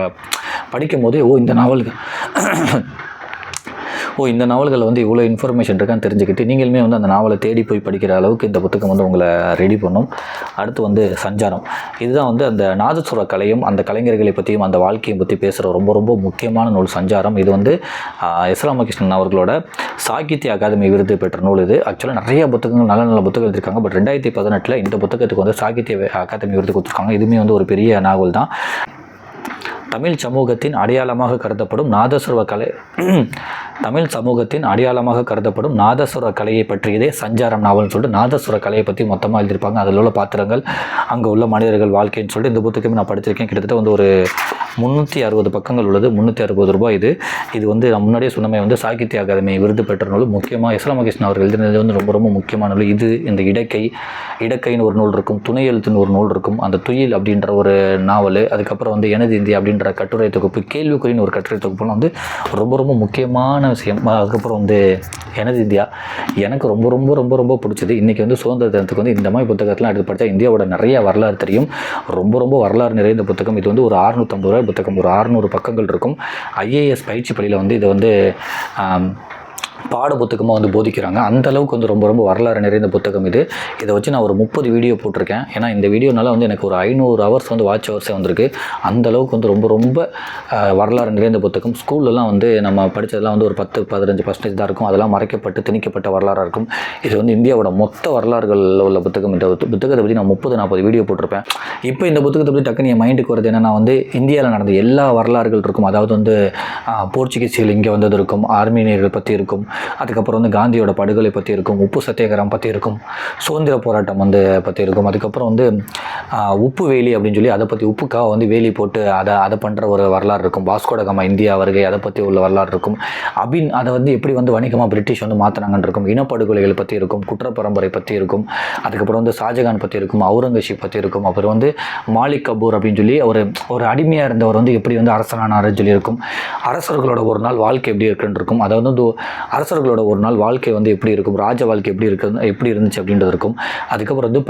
படிக்கும் போதே இந்த நாவல்கள் வந்து இவ்வளோ இன்ஃபர்மேஷன் இருக்கான்னு தெரிஞ்சுக்கிட்டு நீங்களுமே வந்து அந்த நாவலை தேடி போய் படிக்கிற அளவுக்கு இந்த புத்தகம் வந்து உங்களை ரெடி பண்ணும். அடுத்து வந்து சஞ்சாரம். இதுதான் வந்து அந்த நாதசுர கலையும் அந்த கலைஞர்களை பற்றியும் அந்த வாழ்க்கையை பற்றி பேசுகிற ரொம்ப ரொம்ப முக்கியமான நூல் சஞ்சாரம். இது வந்து எஸ் ராமகிருஷ்ணன் அவர்களோட சாகித்ய அகாதமி விருது பெற்ற நூல். இது ஆக்சுவலாக நிறைய புத்தகங்கள், நல்ல நல்ல புத்தகங்கள் இருக்காங்க. பட் 2018 இந்த புத்தகத்துக்கு வந்து சாகித்ய அகாதமி விருது கொடுத்துருக்காங்க. இதுவுமே வந்து ஒரு பெரிய நாவல் தான். தமிழ் சமூகத்தின் அடையாளமாக கருதப்படும் நாதசுர கலையை பற்றியதே சஞ்சாரம் நாவல்னு சொல்லிட்டு நாதசுர கலையை பற்றி மொத்தமாக எழுதியிருப்பாங்க. அதில் உள்ள பாத்திரங்கள், அங்கே உள்ள மனிதர்கள், வாழ்க்கைன்னு சொல்லிட்டு இந்த புத்தகமே நான் படிச்சிருக்கேன். கிட்டத்தட்ட வந்து ஒரு 360 பக்கங்கள் உள்ளது. 360 ரூபாய். இது வந்து நான் முன்னாடியே சொன்னமே வந்து சாகித்ய அகாதமி விருது பெற்ற நூல். முக்கியமாக எஸ் ராமகிருஷ்ணன் அவர்கள் எழுதினது வந்து ரொம்ப ரொம்ப முக்கியமான நூல். இது இந்த இடக்கைன்னு ஒரு நூல் இருக்கும், துணை எழுத்துன்னு ஒரு நூல் இருக்கும், அந்த துயில் அப்படின்ற ஒரு நாவல், அதுக்கப்புறம் வந்து எனது இந்தியா அப்படின்ற கட்டுரை தொகுப்பு, கேள்விக்குறின்னு ஒரு கட்டுரை தொகுப்புலாம் வந்து ரொம்ப ரொம்ப முக்கியமான விஷயம். அதுக்கப்புறம் வந்து எனது இந்தியா எனக்கு ரொம்ப ரொம்ப ரொம்ப ரொம்ப பிடிச்சது. இன்றைக்கி வந்து சுதந்திர தினத்துக்கு வந்து இந்த மாதிரி புத்தகத்தெலாம் எடுத்து படித்தா இந்தியாவோட நிறைய வரலாறு தெரியும். ரொம்ப ரொம்ப வரலாறு நிறைந்த புத்தகம். இது வந்து ஒரு 650 ரூபாய் புத்தகம், ஒரு 600 பக்கங்கள் இருக்கும். IAS பயிற்சி பள்ளியில் வந்து இதை வந்து பாட புத்தகமாக வந்து போதிக்கிறாங்க. அந்த அளவுக்கு வந்து ரொம்ப ரொம்ப வரலாறு நிறைந்த புத்தகம் இது. இதை வச்சு நான் ஒரு 30 வீடியோ போட்டிருக்கேன். ஏன்னா இந்த வீடியோனால வந்து எனக்கு ஒரு 500 ஹவர்ஸ் வந்து வாட்ச் ஹவர்ஸே வந்திருக்கு. அந்த அளவுக்கு வந்து ரொம்ப ரொம்ப வரலாறு நிறைந்த புத்தகம். ஸ்கூல்லலாம் வந்து நம்ம படித்ததெல்லாம் வந்து ஒரு 10-15% தான் இருக்கும். அதெல்லாம் மறைக்கப்பட்டு திணிக்கப்பட்ட வரலாறாக இருக்கும். இது வந்து இந்தியாவோட மொத்த வரலாறுகள் உள்ள புத்தகம். இந்த புத்தகத்தை பற்றி நான் 30-40 வீடியோ போட்டிருப்பேன். இப்போ இந்த புத்தகத்தை பற்றி டக்குனு என் மைண்டுக்கு வருது என்னென்னா வந்து இந்தியாவில் நடந்த எல்லா வரலாறுகள் இருக்கும். அதாவது வந்து போர்ச்சுகீசியர்கள் இங்கே வந்தது இருக்கும், ஆர்மீனியர்கள் பற்றி இருக்கும், அதுக்கப்புறம் வந்து காந்தியோட படுகொலை பற்றி இருக்கும், உப்பு சத்தியாகிரகம் பற்றி இருக்கும், சுதந்திர போராட்டம் வந்து பற்றி இருக்கும், அதுக்கப்புறம் வந்து உப்பு வேலி அப்படின்னு சொல்லி அதை பற்றி உப்புக்காக வந்து வேலி போட்டு அதை பண்ணுற ஒரு வரலாறு இருக்கும், வாஸ்கோ ட காமா இந்தியா வருகை அதை பற்றி உள்ள வரலாறு இருக்கும், அதை வந்து எப்படி வந்து வணிகமாக பிரிட்டிஷ் வந்து மாற்றினாங்கன்னு இருக்கும், இனப்படுகொலைகள் பற்றி இருக்கும், குற்றப்பரம்பரை பற்றி இருக்கும், அதுக்கப்புறம் வந்து ஷாஜகான் பற்றி இருக்கும், அவுரங்கசீப் பற்றி இருக்கும், அப்புறம் வந்து மாலிக் கபூர் அப்படின்னு சொல்லி ஒரு அடிமையாக இருந்தவர் வந்து எப்படி வந்து அரசனானாருன்னு சொல்லி இருக்கும், அரசர்களோட ஒரு நாள் வாழ்க்கை எப்படி இருக்குன்னு இருக்கும், அதாவது வந்து அரசர்களோட ஒரு நாள் வாழ்க்கை வந்து எப்படி இருக்கும், ராஜ வாழ்க்கை எப்படி இருந்துச்சு அப்படின்றது இருக்கும். அதுக்கப்புறம் வந்து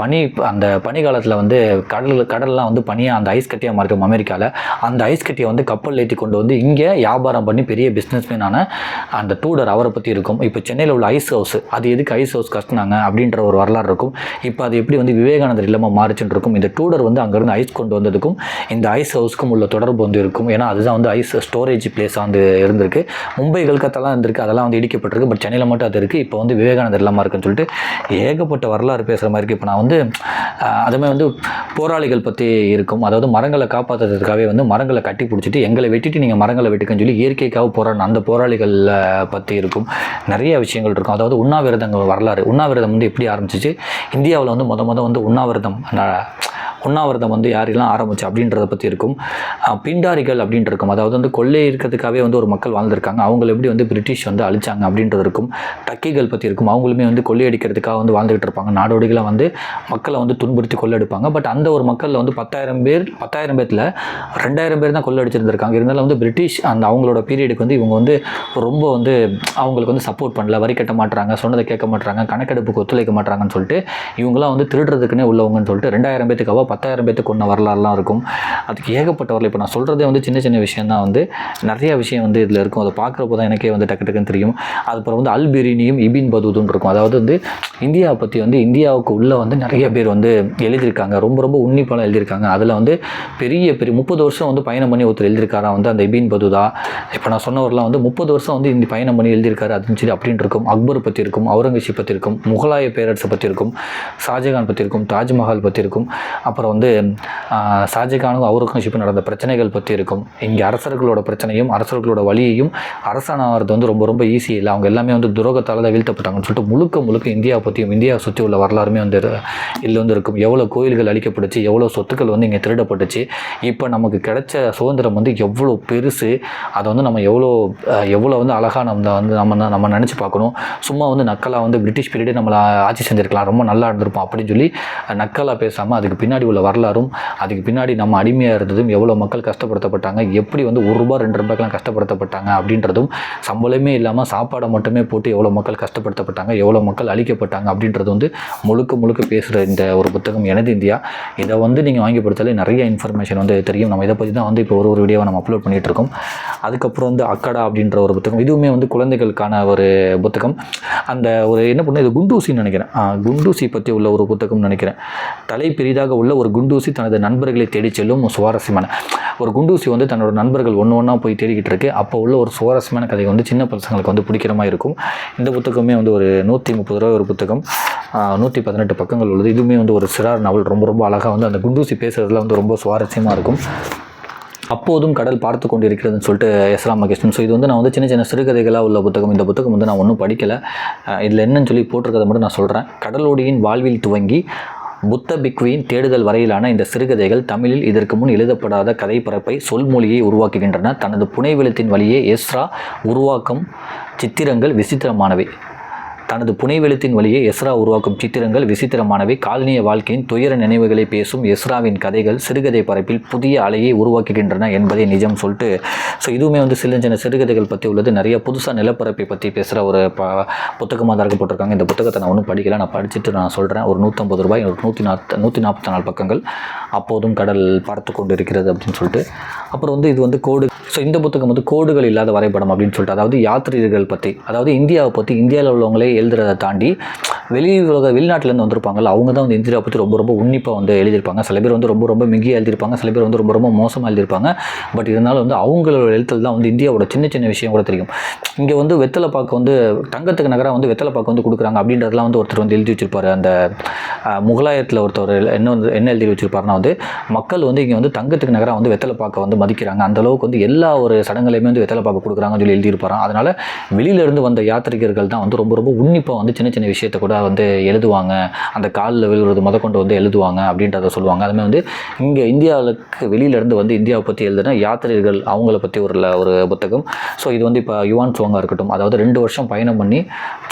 அந்த பனி காலத்தில் வந்து கடல்லாம் வந்து பனியாக அந்த ஐஸ் கட்டியாக மாறிக்கும் அமெரிக்காவில். அந்த ஐஸ் கட்டியை வந்து கப்பல் ஏற்றி கொண்டு வந்து இங்கே வியாபாரம் பண்ணி பெரிய பிஸ்னஸ்மேனான அந்த டூடர் அவரை பற்றி இருக்கும். இப்போ சென்னையில் உள்ள ஐஸ் ஹவுஸ், அது எதுக்கு ஐஸ் ஹவுஸ் கட்டினாங்க அப்படின்ற ஒரு வரலாறு இருக்கும். இப்போ அது எப்படி வந்து விவேகானந்தர் இல்லாமல் மாறிச்சுன்னு இருக்கும். இந்த டூடர் வந்து அங்கேருந்து ஐஸ் கொண்டு வந்ததுக்கும் இந்த ஐஸ் ஹவுஸ்க்கும் உள்ள தொடர்பு வந்து இருக்கும். ஏன்னா அதுதான் வந்து ஐஸ் ஸ்டோரேஜ் பிளேஸாக வந்து இருந்திருக்கு. மும்பை கல்கத்தாலாம் இருந்திருக்கு, அதெல்லாம் வந்து இடிக்கப்பட்டிருக்கு. பட் சென்னையில் மட்டும் அது இருக்குது. இப்போ வந்து விவேகானந்தர் இல்லாமல் இருக்குன்னு சொல்லிட்டு ஏகப்பட்ட வரலாறு பேசுகிற மாதிரி இருக்குது. இப்போ நான் வந்து அதுமாதிரி வந்து போராளிகள் பற்றி இருக்கும். அதாவது மரங்களை காப்பாற்றுறதுக்காகவே வந்து மரங்களை கட்டி பிடிச்சிட்டு எங்களை வெட்டிட்டு நீங்கள் மரங்களை வெட்டுக்குன்னு சொல்லி இயற்கைக்காக போராடின அந்த போராளிகள் பற்றி இருக்கும். நிறைய விஷயங்கள் இருக்கும். அதாவது உண்ணாவிரதங்கள் வரலாறு. உண்ணாவிரதம் வந்து எப்படி ஆரம்பிச்சிச்சு, இந்தியாவில் வந்து முத வந்து உண்ணாவிரதம் வந்து யாரெல்லாம் ஆரம்பிச்சு அப்படின்றத பற்றி இருக்கும். பிண்டாரிகள் அப்படின்ட்டு இருக்கும். அதாவது வந்து கொள்ளை இருக்கிறதுக்காகவே வந்து ஒரு மக்கள் வாழ்ந்திருக்காங்க, அவங்களை எப்படி வந்து பிரிட்டிஷ் வந்து அழிச்சாங்க அப்படின்றது இருக்கும். டக்கிகள் பற்றி இருக்கும். அவங்களுமே வந்து கொள்ளையடிக்கிறதுக்காக வந்து வாழ்ந்துகிட்டு இருப்பாங்க. நாடோடிகளை வந்து மக்களை வந்து துன்புறுத்தி கொள்ளையடிப்பாங்க. பட் அந்த ஒரு மக்களில் வந்து 10,000 பேர்த்தில் 2,000 பேர் தான் கொள்ளையடிச்சிருந்திருக்காங்க. இருந்தாலும் வந்து பிரிட்டிஷ் அந்த அவங்களோட பீரியடுக்கு வந்து இவங்க வந்து ரொம்ப வந்து அவங்களுக்கு வந்து சப்போர்ட் பண்ணல, வரி கட்ட மாட்டுறாங்க, சொன்னதை கேட்க மாட்டுறாங்க, கணக்கெடுப்புக்கு ஒத்துழைக்க மாட்டாங்கன்னு சொல்லிட்டு இவங்களாம் வந்து திருடுறதுக்குன்னே உள்ளவங்கன்னு சொல்லிட்டு 2,000 பேத்துக்காக 10,000 பேத்துக்கு கொண்ட வரலாறுலாம் இருக்கும். அதுக்கு ஏகப்பட்ட வரலாறு. இப்போ நான் சொல்கிறதே வந்து சின்ன சின்ன விஷயம் தான், வந்து நிறைய விஷயம் வந்து இதில் இருக்கும். அதை பார்க்குறப்போ தான் எனக்கே வந்து டக்குன்னு தெரியும். அதுக்கப்புறம் வந்து அல்பிரினியும் இபின் பதூதுன்னு இருக்கும். அதாவது வந்து இந்தியாவை பற்றி வந்து இந்தியாவுக்கு உள்ளே வந்து நிறைய பேர் வந்து எழுதியிருக்காங்க, ரொம்ப ரொம்ப உன்னிப்பாக எழுதியிருக்காங்க. அதில் வந்து பெரிய 30 வருஷம் வந்து பயணம் பண்ணி ஒருத்தர் எழுதியிருக்காரா வந்து அந்த இபின் பதூதா. இப்போ நான் சொன்னவரெலாம் வந்து 30 வருஷம் வந்து இந்த பயணம் பண்ணி எழுதியிருக்காரு அப்படின்னு சொல்லி அப்படின்னு இருக்கும். அக்பர் பற்றி இருக்கும், அவுரங்கசீப் பற்றி இருக்கும், முகலாய பேரரசை பற்றி இருக்கும், ஷாஜகான் பற்றி இருக்கும், தாஜ்மஹால் பற்றி இருக்கும். அப்புறம் வந்து ஷாஜகானும் அவுரங்கசீப்பும் நடந்த பிரச்சனைகள் பற்றி இருக்கும். இங்கே அரசர்களோட பிரச்சனையும் அரசர்களோட வழியையும் அரசனாகிறது வந்து ரொம்ப ரொம்ப ஈஸி இல்லை, அவங்க எல்லாமே வந்து துரோகத்தால் தான் வீழ்த்தப்பட்டாங்கன்னு சொல்லிட்டு முழுக்க இந்தியாவை பற்றியும் இந்தியாவை சுற்றி உள்ள வரலாறுமே வந்து இதில் வந்து இருக்கும். எவ்வளோ கோயில்கள் அழிக்கப்பட்டுச்சு, எவ்வளோ சொத்துக்கள் வந்து இங்கே திருடப்பட்டுச்சு, இப்போ நமக்கு கிடைச்ச சுதந்திரம் வந்து எவ்வளோ பெருசு, அதை வந்து நம்ம எவ்வளோ வந்து அழகாக நம்ம நினச்சி பார்க்கணும். சும்மா வந்து நக்கலாக வந்து பிரிட்டிஷ் பீரியடே நம்மளை ஆட்சி செஞ்சுருக்கலாம், ரொம்ப நல்லா இருந்திருப்போம் அப்படின்னு சொல்லி நக்கலாக பேசாமல் அதுக்கு பின்னாடி உள்ள வரலாறும், அதுக்கு பின்னாடி நம்ம அடிமையாக இருந்ததும், எவ்வளோ மக்கள் கஷ்டப்படுத்தப்பட்டாங்க, எப்படி வந்து ₹1 ₹2 கஷ்டப்படுத்தப்பட்டாங்க அப்படின்றதும், சம்பளமே இல்லாமல் சாப்பாடை மட்டுமே போட்டு எவ்வளோ மக்கள் கஷ்டப்படுத்தப்பட்டாங்க, எவ்வளோ மக்கள் அழிக்கப்பட்டாங்க அப்படின்றது வந்து முழுக்க பேசுகிற இந்த ஒரு புத்தகம் எனது இந்தியா. இதை வந்து நீங்கள் வாங்கி படித்தாலே நிறைய இன்ஃபர்மேஷன் வந்து தெரியும். நம்ம இதை பற்றி தான் வந்து இப்போ ஒரு வீடியோவை நம்ம அப்லோட் பண்ணிகிட்டு இருக்கோம். அதுக்கப்புறம் வந்து அக்கடா அப்படின்ற ஒரு புத்தகம், இதுவுமே வந்து குழந்தைகளுக்கான ஒரு புத்தகம். அந்த ஒரு என்ன பண்ண இது குண்டூசின்னு நினைக்கிறேன், குண்டூசி பற்றி உள்ள ஒரு புத்தகம்னு நினைக்கிறேன். தலை பெரிதாக உள்ள ஒரு குண்டூசி தனது நண்பர்களை தேடி செல்லும் சுவாரஸ்யமான ஒரு குண்டூசி வந்து தன்னோட நண்பர்கள் ஒன்றா போய் தேடிக்கிட்டு இருக்கு. அப்போ உள்ள ஒரு சுவாரஸ்யமான கதை வந்து சின்ன பசங்களுக்கு வந்து பிடிக்கிற மாதிரி இருக்கும். இந்த புத்தகமே வந்து ஒரு ₹130 ஒரு புத்தகம், 118 பக்கங்கள் உள்ளது. இதுவுமே வந்து ஒரு சிறார் நாவல், ரொம்ப அழகாக வந்து அந்த குண்டூசி பேசுகிறதுல வந்து ரொம்ப சுவாரஸ்யமாக இருக்கும். அப்போதும் கடல் பார்த்து கொண்டு இருக்கிறதுன்னு சொல்லிட்டு எஸ் ராமகிருஷ்ணன். ஸோ இது வந்து நான் வந்து சின்ன சிறுகதைகளாக உள்ள புத்தகம். இந்த புத்தகம் வந்து நான் ஒன்றும் படிக்கலை, இதில் என்னன்னு சொல்லி போட்டிருக்கதை மட்டும் நான் சொல்கிறேன். கடலோடியின் வாழ்வில் துவங்கி புத்த பிக்குவின் தேடுதல் வரையிலான இந்த சிறுகதைகள் தமிழில் இதற்கு முன் எழுதப்படாத கதைப்பரப்பை சொல்மொழியை உருவாக்குகின்றன. தனது புனைவெழுத்தின் வழியே எஸ்ரா உருவாக்கும் சித்திரங்கள் விசித்திரமானவை. தனது புனைவெழுத்தின் வழியே எஸ்ரா உருவாக்கும் சித்திரங்கள் விசித்திரமானவை. காலனிய வாழ்க்கையின் துயர நினைவுகளை பேசும் எஸ்ராவின் கதைகள் சிறுகதை பரப்பில் புதிய அலையை உருவாக்குகின்றன என்பதை நிஜம் சொல்லிட்டு. ஸோ இதுவுமே வந்து சின்ன சிறுகதைகள் பற்றி உள்ளது. நிறைய புதுசாக நிலப்பரப்பை பற்றி பேசுகிற ஒரு புத்தகமாக தான் போட்டிருக்காங்க. இந்த புத்தகத்தை நான் ஒன்றும் படிக்கல, நான் படிச்சுட்டு நான் சொல்கிறேன். ஒரு ₹150, ஒரு 144 பக்கங்கள். அப்போதும் கடல் பார்த்து கொண்டு இருக்கிறது அப்படின்னு சொல்லிட்டு. அப்புறம் வந்து இது வந்து கோடு. ஸோ இந்த புத்தகம் வந்து கோடுகள் இல்லாத வரைபடம் அப்படின்னு சொல்லிட்டு, அதாவது யாத்ரீகர்கள் பற்றி, அதாவது இந்தியாவை பற்றி இந்தியாவில் உள்ளவங்களே எழுதுறதை தாண்டி வெளிநாட்டிலேருந்து வந்திருப்பாங்கல்ல, அவங்க தான் வந்து இந்தியாவை பற்றி ரொம்ப ரொம்ப உன்னிப்பாக வந்து எழுதியிருப்பாங்க. சில பேர் வந்து ரொம்ப ரொம்ப மிகி எழுதியிருப்பாங்க, சில பேர் வந்து ரொம்ப ரொம்ப மோசமாக எழுதியிருப்பாங்க. பட் இருந்தாலும் வந்து அவங்களோட எழுத்தில் தான் வந்து இந்தியாவோட சின்ன சின்ன விஷயம் கூட தெரியும். இங்கே வந்து வெத்தலை பாக்கு வந்து தங்கத்துக்கு நகராக வந்து வெத்தலை பாக்கு வந்து கொடுக்குறாங்க அப்படின்றதுலாம் வந்து ஒருத்தர் வந்து எழுதி வச்சிருப்பார். அந்த முகலாயத்தில் ஒருத்தர் என்ன எழுதி வச்சிருப்பாருன்னா வந்து, மக்கள் வந்து இங்கே வந்து தங்கத்துக்கு நகராக வந்து வெத்தலை பாக்கை வந்து மதிக்கிறாங்க, அந்த அளவுக்கு வந்து எல்லா ஒரு சடங்குலையுமே வந்து வெத்தலை பாக்கு கொடுக்குறாங்கன்னு சொல்லி எழுதியிருப்பாராம். அதனால் வெளியிலேருந்து வந்த யாத்திரிகர்கள் தான் வந்து ரொம்ப ரொம்ப உன்னிப்பாக வந்து சின்ன சின்ன விஷயத்தை கூட வந்து எழுதுவாங்க, அந்த காலில் விழுகிறது முதற்கொண்டு வந்து எழுதுவாங்க அப்படின்றத சொல்லுவாங்க. அதுமாதிரி வந்து இங்கே இந்தியாவுக்கு வெளியிலேருந்து வந்து இந்தியாவை பற்றி எழுதுனா யாத்திரிகர்கள் அவங்கள பற்றி ஒரு புத்தகம். ஸோ இது வந்து இப்போ யுவான் சுவாங்காக இருக்கட்டும், அதாவது 2 வருஷம் பயணம் பண்ணி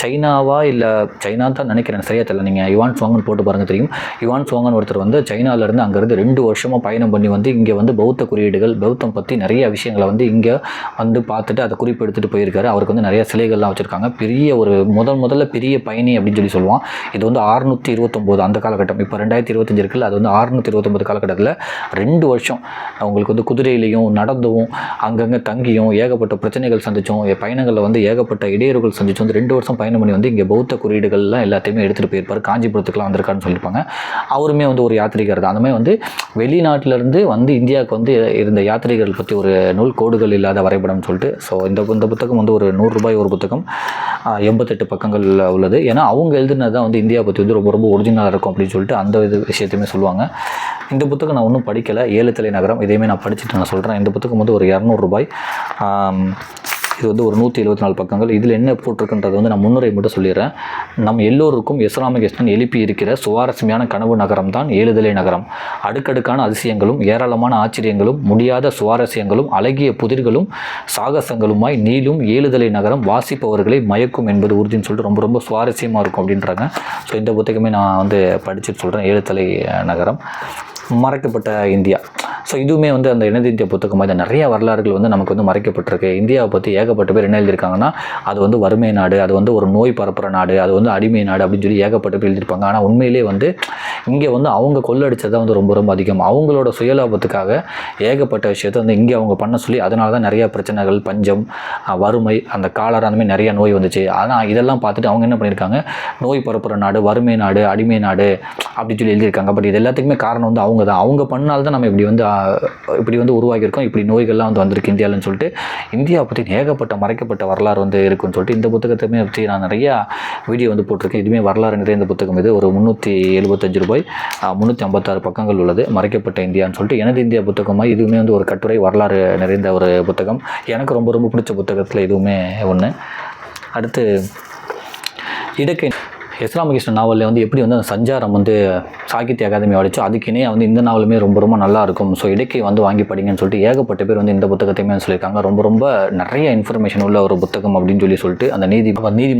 சைனாவா இல்லை சைனா தான் நினைக்கிறேன், சரியா தெரியல, நீங்கள் யுவான் சுவாங்கன்னு போட்டு பாருங்கள் தெரியும். யுவான் சுவாங்கன் ஒருத்தர் வந்து சைனாவிலேருந்து அங்கேருந்து 2 வருஷமாக பயணம் பண்ணி வந்து இங்கே வந்து பௌத்த குறியீடுகள், பௌத்தம் பற்றி நிறைய விஷயங்களை வந்து இங்கே வந்து பார்த்துட்டு அதை குறிப்பெடுத்துட்டு போயிருக்காரு. அவருக்கு வந்து நிறைய சிலைகள்லாம் வச்சுருக்காங்க. பெரிய ஒரு முதல்ல பெரிய பயணி அப்படின்னு சொல்லி சொல்லுவான். இது வந்து 629 அந்த காலகட்டம். இப்போ 2025 இருக்குல்ல, அது வந்து 629 காலகட்டத்தில் 2 வருஷம் அவங்களுக்கு வந்து குதிரையிலையும் நடந்தும் அங்கங்கே தங்கியும் ஏகப்பட்ட பிரச்சனைகள் சந்தித்தோம், பயணங்களில் வந்து ஏகப்பட்ட இடையூறுகள் சந்தித்தோம். வந்து 2 வருஷம் பயணம் பண்ணி வந்து இங்கே பௌத்த குறியீடுகள்லாம் எல்லாத்தையுமே எடுத்துகிட்டு போயிருப்பார். காஞ்சிபுரத்துக்குலாம் வந்திருக்காருன்னு சொல்லியிருப்பாங்க. அவருமே வந்து ஒரு யாத்திரிகர் தான். அந்த மாதிரி வந்து வெளிநாட்டிலேருந்து வந்து இந்தியாவுக்கு வந்து இருந்த யாத்திரிகர்கள் பற்றி ஒரு நூல், கோடுகள் இல்லாத வரைபடம்னு சொல்லிட்டு. ஸோ இந்த புத்தகம் வந்து ஒரு ₹100 ஒரு புத்தகம், 88 பக்கங்கள் உள்ளது. ஏன்னா அவங்க எழுதுனது தான் வந்து இந்தியா பற்றி வந்து ரொம்ப ரொம்ப ஒரிஜினலாக இருக்கும் அப்படின்னு சொல்லிட்டு அந்த விஷயத்தையுமே சொல்லுவாங்க. இந்த புத்தகம் நான் ஒன்றும் படிக்கலை, 7 தலை நகரம், இதையுமே நான் படிச்சுட்டு நான் சொல்கிறேன். இந்த புத்தகம் வந்து ஒரு ₹200. இது வந்து ஒரு 174 பக்கங்கள். இதில் என்ன போட்டிருக்குன்றது வந்து நான் முன்னுரை மட்டும் சொல்லிடுறேன். நம் எல்லோருக்கும் எஸ். ராமகிருஷ்ணன் எழுப்பி இருக்கிற சுவாரஸ்யமான கனவு நகரம் தான் 7 தலை நகரம். அடுக்கடுக்கான அதிசயங்களும் ஏராளமான ஆச்சரியங்களும் முடியாத சுவாரஸ்யங்களும் அழகிய புதிர்களும் சாகசங்களுமாய் நீளும் 7 தலை நகரம் வாசிப்பவர்களை மயக்கும் என்பது உறுதின்னு சொல்லிட்டு ரொம்ப ரொம்ப சுவாரஸ்யமாக இருக்கும் அப்படின்றாங்க. ஸோ இந்த புத்தகமே நான் வந்து படிச்சுட்டு சொல்கிறேன். 7 தலை நகரம், மறைக்கப்பட்ட இந்தியா. ஸோ இதுவுமே வந்து அந்த எனது இந்தியா புத்தகம் மாதிரி நிறைய வரலாறுகள் வந்து நமக்கு வந்து மறைக்கப்பட்டிருக்கு. இந்தியாவை பற்றி ஏகப்பட்ட பேர் என்ன எழுதியிருக்காங்கன்னா, அது வந்து வறுமை நாடு, அது வந்து ஒரு நோய் பரப்புகிற நாடு, அது வந்து அடிமை நாடு அப்படின்னு சொல்லி ஏகப்பட்ட பேர் எழுதியிருப்பாங்க. ஆனால் உண்மையிலே வந்து இங்கே வந்து அவங்க கொள்ளடிச்சதான் வந்து ரொம்ப ரொம்ப அதிகம். அவங்களோட சுயலாபத்துக்காக ஏகப்பட்ட விஷயத்தை வந்து இங்கே அவங்க பண்ண சொல்லி, அதனால தான் நிறையா பிரச்சனைகள், பஞ்சம், வறுமை, அந்த காலரா, அந்த மாதிரி நிறையா நோய் வந்துச்சு. ஆனால் இதெல்லாம் பார்த்துட்டு அவங்க என்ன பண்ணியிருக்காங்க, நோய் பரப்புகிற நாடு, வறுமை நாடு, அடிமை நாடு அப்படின்னு சொல்லி எழுதியிருக்காங்க. பட் இது எல்லாத்துக்குமே காரணம் வந்து அவங்க தான். அவங்க பண்ணால்தான் நம்ம இப்படி வந்து உருவாகியிருக்கோம், இப்படி நோய்கள்லாம் வந்து வந்திருக்கு இந்தியாவில்னு சொல்லிட்டு. இந்தியாவை பற்றி ஏகப்பட்ட மறைக்கப்பட்ட வரலாறு வந்து இருக்குன்னு சொல்லிட்டு இந்த புத்தகத்தையுமே பற்றி நான் நிறையா வீடியோ வந்து போட்டிருக்கேன். இதுவுமே வரலாறு நிறைந்த புத்தகம். இது ஒரு ₹375, 356 பக்கங்கள் உள்ளது. மறைக்கப்பட்ட இந்தியான்னு சொல்லிட்டு எனது இந்தியா புத்தகமாக இதுவுமே வந்து ஒரு கட்டுரை, வரலாறு நிறைந்த ஒரு புத்தகம். எனக்கு ரொம்ப ரொம்ப பிடிச்ச புத்தகத்தில் இதுவுமே ஒன்று. அடுத்து இடக்கை. எஸ். ராமகிருஷ்ணன் நாவலில் வந்து எப்படி வந்து அந்த சஞ்சாரம் வந்து சாகித்ய அகாதமி அடிச்சோ அதுக்கினே வந்து இந்த நாவலுமே ரொம்ப ரொம்ப நல்லா இருக்கும். ஸோ இடக்கை வந்து வாங்கி படிங்கன்னு சொல்லிட்டு ஏகப்பட்ட பேர் வந்து இந்த புத்தகத்தையுமே சொல்லியிருக்காங்க. ரொம்ப ரொம்ப நிறைய இன்ஃபர்மேஷன் உள்ள ஒரு புத்தகம் அப்படின்னு சொல்லிட்டு அந்த நீதி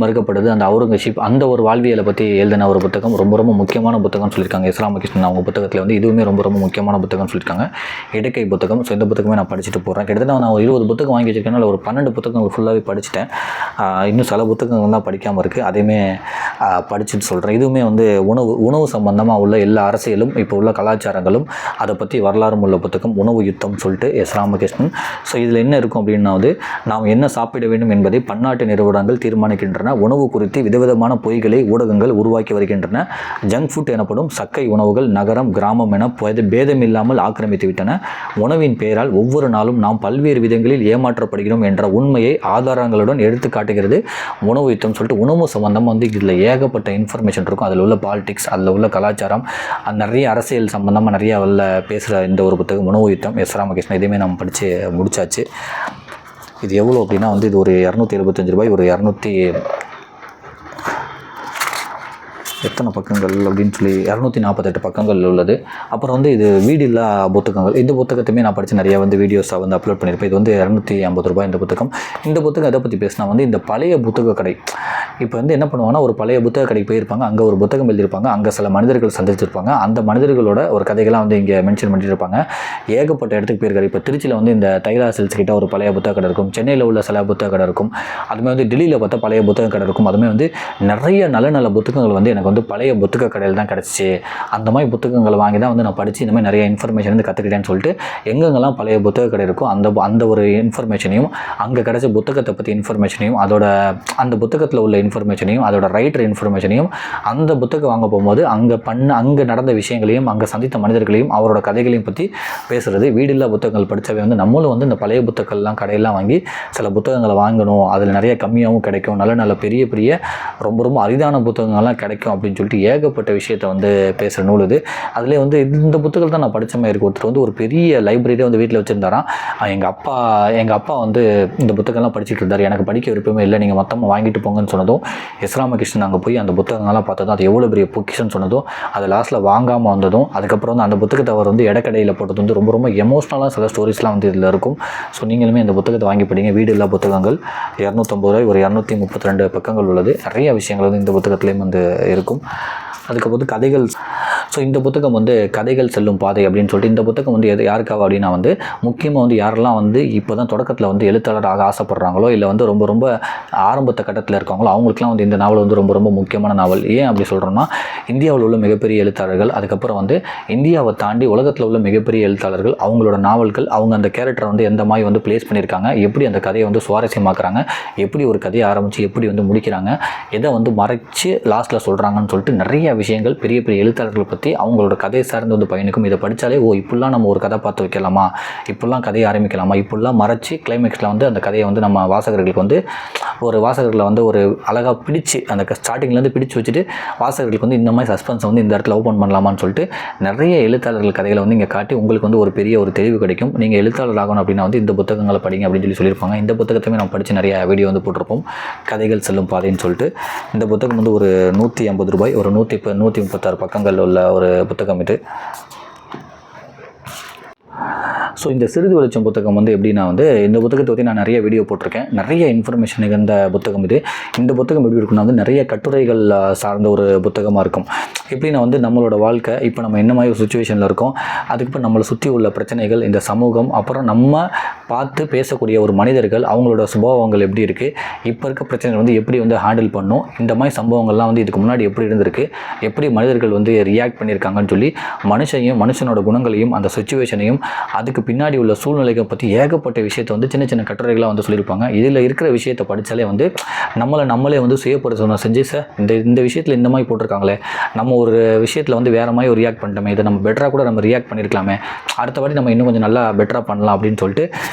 மறுக்கப்படுது, அந்த அவுரங்கசீப், அந்த ஒரு வாழ்வியலை பற்றி எழுதின ஒரு புத்தகம், ரொம்ப ரொம்ப முக்கியமான புத்தகம் சொல்லியிருக்காங்க எஸ். ராமகிருஷ்ணன் அவங்க புத்தகத்தில் வந்து. இதுவுமே ரொம்ப ரொம்ப முக்கியமான புத்தகம் சொல்லியிருக்காங்க, இடக்கை புத்தகம். ஸோ இந்த புத்தகமே நான் படிச்சுட்டு போகிறேன். கிட்டத்தட்ட நான் 20 புத்தகம் வாங்கி வச்சிருக்கேன். ஒரு 12 புத்தகங்கள் ஃபுல்லாகவே படிச்சுட்டேன். இன்னும் சில புத்தகங்கள் தான் படிக்காமல் இருக்குது, அதையுமே படிச்சுட்டு சொல்கிறேன். இதுவுமே வந்து உணவு சம்பந்தமாக உள்ள எல்லா அரசியலும், இப்போ உள்ள கலாச்சாரங்களும், அதை பற்றி வரலாறும் உள்ள புத்தகம், உணவு யுத்தம் சொல்லிட்டு எஸ். ராமகிருஷ்ணன். ஸோ இதில் என்ன இருக்கும் அப்படின்னா வந்து, நாம் என்ன சாப்பிட வேண்டும் என்பதை பன்னாட்டு நிறுவனங்கள் தீர்மானிக்கின்றன. உணவு குறித்து விதவிதமான பொய்களை ஊடகங்கள் உருவாக்கி வருகின்றன. ஜங்க் ஃபுட் எனப்படும் சக்கை உணவுகள் நகரம், கிராமம் என பேதமில்லாமல் ஆக்கிரமித்து விட்டன. உணவின் பெயரால் ஒவ்வொரு நாளும் நாம் பல்வேறு விதங்களில் ஏமாற்றப்படுகிறோம் என்ற உண்மையை ஆதாரங்களுடன் எடுத்து காட்டுகிறது உணவு யுத்தம் சொல்லிட்டு. உணவு சம்பந்தமாக வந்து இதில் ஏகப்பட்ட இன்ஃபர்மேஷன் இருக்கும். அதில் உள்ள பாலிடிக்ஸ், அதில் உள்ள கலாச்சாரம், நிறைய அரசியல் சம்பந்தமாக நிறையா பேசுகிற இந்த ஒரு புத்தகம் உணவு யுத்தம் எஸ். ராமகிருஷ்ணன். இதையுமே நம்ம படித்து முடிச்சாச்சு. இது எவ்வளோ அப்படின்னா வந்து இது ஒரு ₹275, ஒரு 200 எத்தனை பக்கங்கள் அப்படின்னு சொல்லி 248 பக்கங்கள் உள்ளது. அப்புறம் வந்து இது வீடில்லா புத்தகங்கள். இந்த புத்தகத்தையுமே நான் படித்து நிறையா வந்து வீடியோஸாக வந்து அப்லோட் பண்ணியிருப்பேன். இது வந்து ₹250 இந்த புத்தகம். இந்த புத்தகம் எதை பற்றி பேசினா வந்து இந்த பழைய புத்தக கடை. இப்போ வந்து என்ன பண்ணுவாங்கன்னா, ஒரு பழைய புத்தக கடைக்கு போயிருப்பாங்க, அங்கே ஒரு புத்தகம் எழுதியிருப்பாங்க, அங்கே சில மனிதர்கள் சந்திச்சிருப்பாங்க, அந்த மனிதர்களோட ஒரு கதைகள்லாம் வந்து இங்கே மென்ஷன் பண்ணியிருப்பாங்க. ஏகப்பட்ட இடத்துக்கு போயிருக்காரு. இப்போ திருச்சியில் வந்து இந்த தைலா சில்ஸ் கிட்ட ஒரு பழைய புத்தக கடை இருக்கும், சென்னையில் உள்ள சில புத்தக கடை இருக்கும், அதுமாதிரி வந்து டெல்லியில் பார்த்தா பழைய புத்தக கடை இருக்கும். அதுமாதிரி வந்து நிறைய நல்ல நல்ல புத்தகங்கள் வந்து எனக்கு வந்து வந்து பழைய புத்தக கடையில் தான் கிடச்சிச்சு. அந்த மாதிரி புத்தகங்களை வாங்கி தான் வந்து நான் படித்து இந்த மாதிரி நிறைய இன்ஃபர்மேஷன் வந்து கற்றுக்கிட்டேன்னு சொல்லிட்டு எங்கெங்கெல்லாம் பழைய புத்தக கடை இருக்கோ அந்த ஒரு இன்ஃபர்மேஷனையும், அங்கே கிடச்ச புத்தகத்தை பற்றி இன்ஃபர்மேஷனையும், அந்த புத்தகத்தில் உள்ள இன்ஃபர்மேஷனையும், அதோட ரைட்டர் இன்ஃபர்மேஷனையும், அந்த புத்தகம் வாங்க போகும்போது அங்கே நடந்த விஷயங்களையும், அங்கே சந்தித்த மனிதர்களையும், அவரோட கதைகளையும் பற்றி பேசுகிறது. வீடில்லா புத்தகங்கள் படித்தவே வந்து நம்மளும் வந்து இந்த பழைய புத்தகங்கள்லாம் கடையெல்லாம் வாங்கி சில புத்தகங்களை வாங்கணும், அதில் நிறைய கம்மியாகவும் கிடைக்கும், நல்ல நல்ல பெரிய பெரிய ரொம்ப ரொம்ப அரிதான புத்தகங்கள்லாம் கிடைக்கும் அப்படின்னு சொல்லிட்டு ஏகப்பட்ட விஷயத்தை வந்து பேசுகிற நூல் இது. அதிலே வந்து இந்த புத்தகங்கள் தான் நான் படித்த மாதிரி இருக்குது. ஒருத்தர் வந்து ஒரு பெரிய லைப்ரரியே வந்து வீட்டில் வச்சுருந்தாராம். எங்கள் அப்பா வந்து இந்த புத்தகம்லாம் படிச்சுட்டு இருந்தார். எனக்கு படிக்க விருப்பமே இல்லை, நீங்கள் மொத்தமாக வாங்கிட்டு போங்கன்னு சொன்னதும், எஸ் ராமகிருஷ்ணன் அங்கே போய் அந்த புத்தகங்கள்லாம் பார்த்ததும் அது எவ்வளோ பெரிய பொக்கிஷன்னு சொன்னதும், அது லாஸ்ட்டில் வாங்காமல் வந்ததும், அதுக்கப்புறம் வந்து அந்த புத்தகத்தை அவர் வந்து இடக்கடையில் போட்டது வந்து ரொம்ப ரொம்ப எமோஷ்னலாக சில ஸ்டோரிஸ்லாம் வந்து இதில் இருக்கும். ஸோ நீங்களுமே இந்த புத்தகத்தை வாங்கி படிங்க. வீடு இல்லா புத்தகங்கள் 250 ரூபாய், ஒரு 232 பக்கங்கள் உள்ளது. நிறைய விஷயங்கள் வந்து இந்த புத்தகத்துலேயும் வந்து இருக்கும். அதுக்கப்புறம் கதைகள். ஸோ இந்த புத்தகம் வந்து கதைகள் செல்லும் பாதை அப்படின்னு சொல்லிட்டு இந்த புத்தகம் வந்து யாருக்காக அப்படின்னா வந்து முக்கியமாக வந்து யாரெல்லாம் வந்து இப்போ தான் தொடக்கத்தில் வந்து எழுத்தாளராக ஆசைப்படுறாங்களோ, இல்லை வந்து ரொம்ப ரொம்ப ஆரம்பத்த கட்டத்தில் இருக்காங்களோ, அவங்களுக்குலாம் வந்து இந்த நாவல் வந்து ரொம்ப ரொம்ப முக்கியமான நாவல். ஏன் அப்படி சொல்கிறோன்னா, இந்தியாவில் உள்ள மிகப்பெரிய எழுத்தாளர்கள், அதுக்கப்புறம் வந்து இந்தியாவை தாண்டி உலகத்தில் உள்ள மிகப்பெரிய எழுத்தாளர்கள், அவங்களோட நாவல்கள், அவங்க அந்த கேரக்டரை வந்து எந்த மாதிரி வந்து பிளேஸ் பண்ணியிருக்காங்க, எப்படி அந்த கதையை வந்து சுவாரஸ்யமாக்குறாங்க, எப்படி ஒரு கதையை ஆரம்பித்து எப்படி வந்து முடிக்கிறாங்க, எதை வந்து மறைச்சு லாஸ்ட்டில் சொல்கிறாங்கன்னு சொல்லிட்டு நிறைய விஷயங்கள் பெரிய பெரிய எழுத்தாளர்கள் பற்றி அவங்களோட கதை சார்ந்து வந்து பயணிக்கும். இதை படித்தாலே இப்படிலாம் நம்ம ஒரு கதை பார்த்து வைக்கலாமா, இப்படிலாம் கதையை ஆரம்பிக்கலாமா, இப்படிலாம் மறைச்சி கிளைமேக்ஸில் வந்து அந்த கதையை வந்து நம்ம வாசகர்களுக்கு வந்து வாசகர்களை வந்து ஒரு அழகாக பிடிச்சி அந்த ஸ்டார்டிங்லேருந்து பிடிச்சி வச்சுட்டு வாசகர்களுக்கு வந்து இந்த மாதிரி சஸ்பென்ஸை வந்து இந்த இடத்துல ஓப்பன் பண்ணலாமான்னு சொல்லிட்டு நிறைய எழுத்தாளர்கள் கதைகளை வந்து இங்கே காட்டி உங்களுக்கு வந்து ஒரு பெரிய ஒரு தெளிவு கிடைக்கும். நீங்கள் எழுத்தாளர் ஆகணும் அப்படின்னா வந்து இந்த புத்தகங்களை படிங்க அப்படின்னு சொல்லியிருப்பாங்க. இந்த புத்தகத்தையுமே நம்ம படித்து நிறைய வீடியோ வந்து போட்டிருப்போம், கதைகள் செல்லும் பாதைன்னு சொல்லிட்டு. இந்த புத்தகம் வந்து ஒரு 150 ரூபாய், ஒரு 136 பக்கங்கள் உள்ள ஒரு புத்தகம் இது. ஸோ இந்த சிறிது வெளிச்சம் புத்தகம் வந்து எப்படின்னா வந்து இந்த புத்தகத்தை பற்றி நான் நிறைய வீடியோ போட்டிருக்கேன். நிறைய இன்ஃபர்மேஷன் நிகழ்ந்த புத்தகம் இது. இந்த புத்தகம் எப்படி இருக்குன்னா வந்து நிறைய கட்டுரைகள் சார்ந்த ஒரு புத்தகமாக இருக்கும். எப்படின்னா வந்து நம்மளோட வாழ்க்கை இப்போ நம்ம என்ன மாதிரி ஒரு சுச்சுவேஷனில் இருக்கோம், அதுக்கப்புறம் நம்மளை சுற்றி உள்ள பிரச்சனைகள், இந்த சமூகம், அப்புறம் நம்ம பார்த்து பேசக்கூடிய ஒரு மனிதர்கள், அவங்களோட சுபாவங்கள் எப்படி இருக்குது, இப்போ இருக்க பிரச்சனைகள் வந்து எப்படி வந்து ஹேண்டில் பண்ணணும், இந்த மாதிரி சம்பவங்கள்லாம் வந்து இதுக்கு முன்னாடி எப்படி இருந்திருக்கு, எப்படி மனிதர்கள் வந்து ரியாக்ட் பண்ணியிருக்காங்கன்னு சொல்லி மனுஷனோட குணங்களையும் அந்த சுச்சுவேஷனையும் அதுக்கு பின்னாடி உள்ள சூழ்நிலைகளை பற்றி ஏகப்பட்ட விஷயத்தை வந்து சின்ன சின்ன கட்டுரைகளாக வந்து சொல்லியிருப்பாங்க. இதில் இருக்கிற விஷயத்தை படித்தாலே வந்து நம்மளே வந்து சுயபரிசோதனை செஞ்சு இந்த விஷயத்தில் இந்த மாதிரி போட்டிருக்காங்களே, நம்ம ஒரு விஷயத்தில் வந்து வேறு மாதிரி ஒரு ரியாக்ட் பண்ணிட்டோமே, இதை நம்ம பெட்டராக கூட நம்ம ரியாக்ட் பண்ணியிருக்கலாமே, அடுத்த வாட்டி நம்ம இன்னும் கொஞ்சம் நல்லா பெட்டராக பண்ணலாம் அப்படின்னு சொல்லிட்டு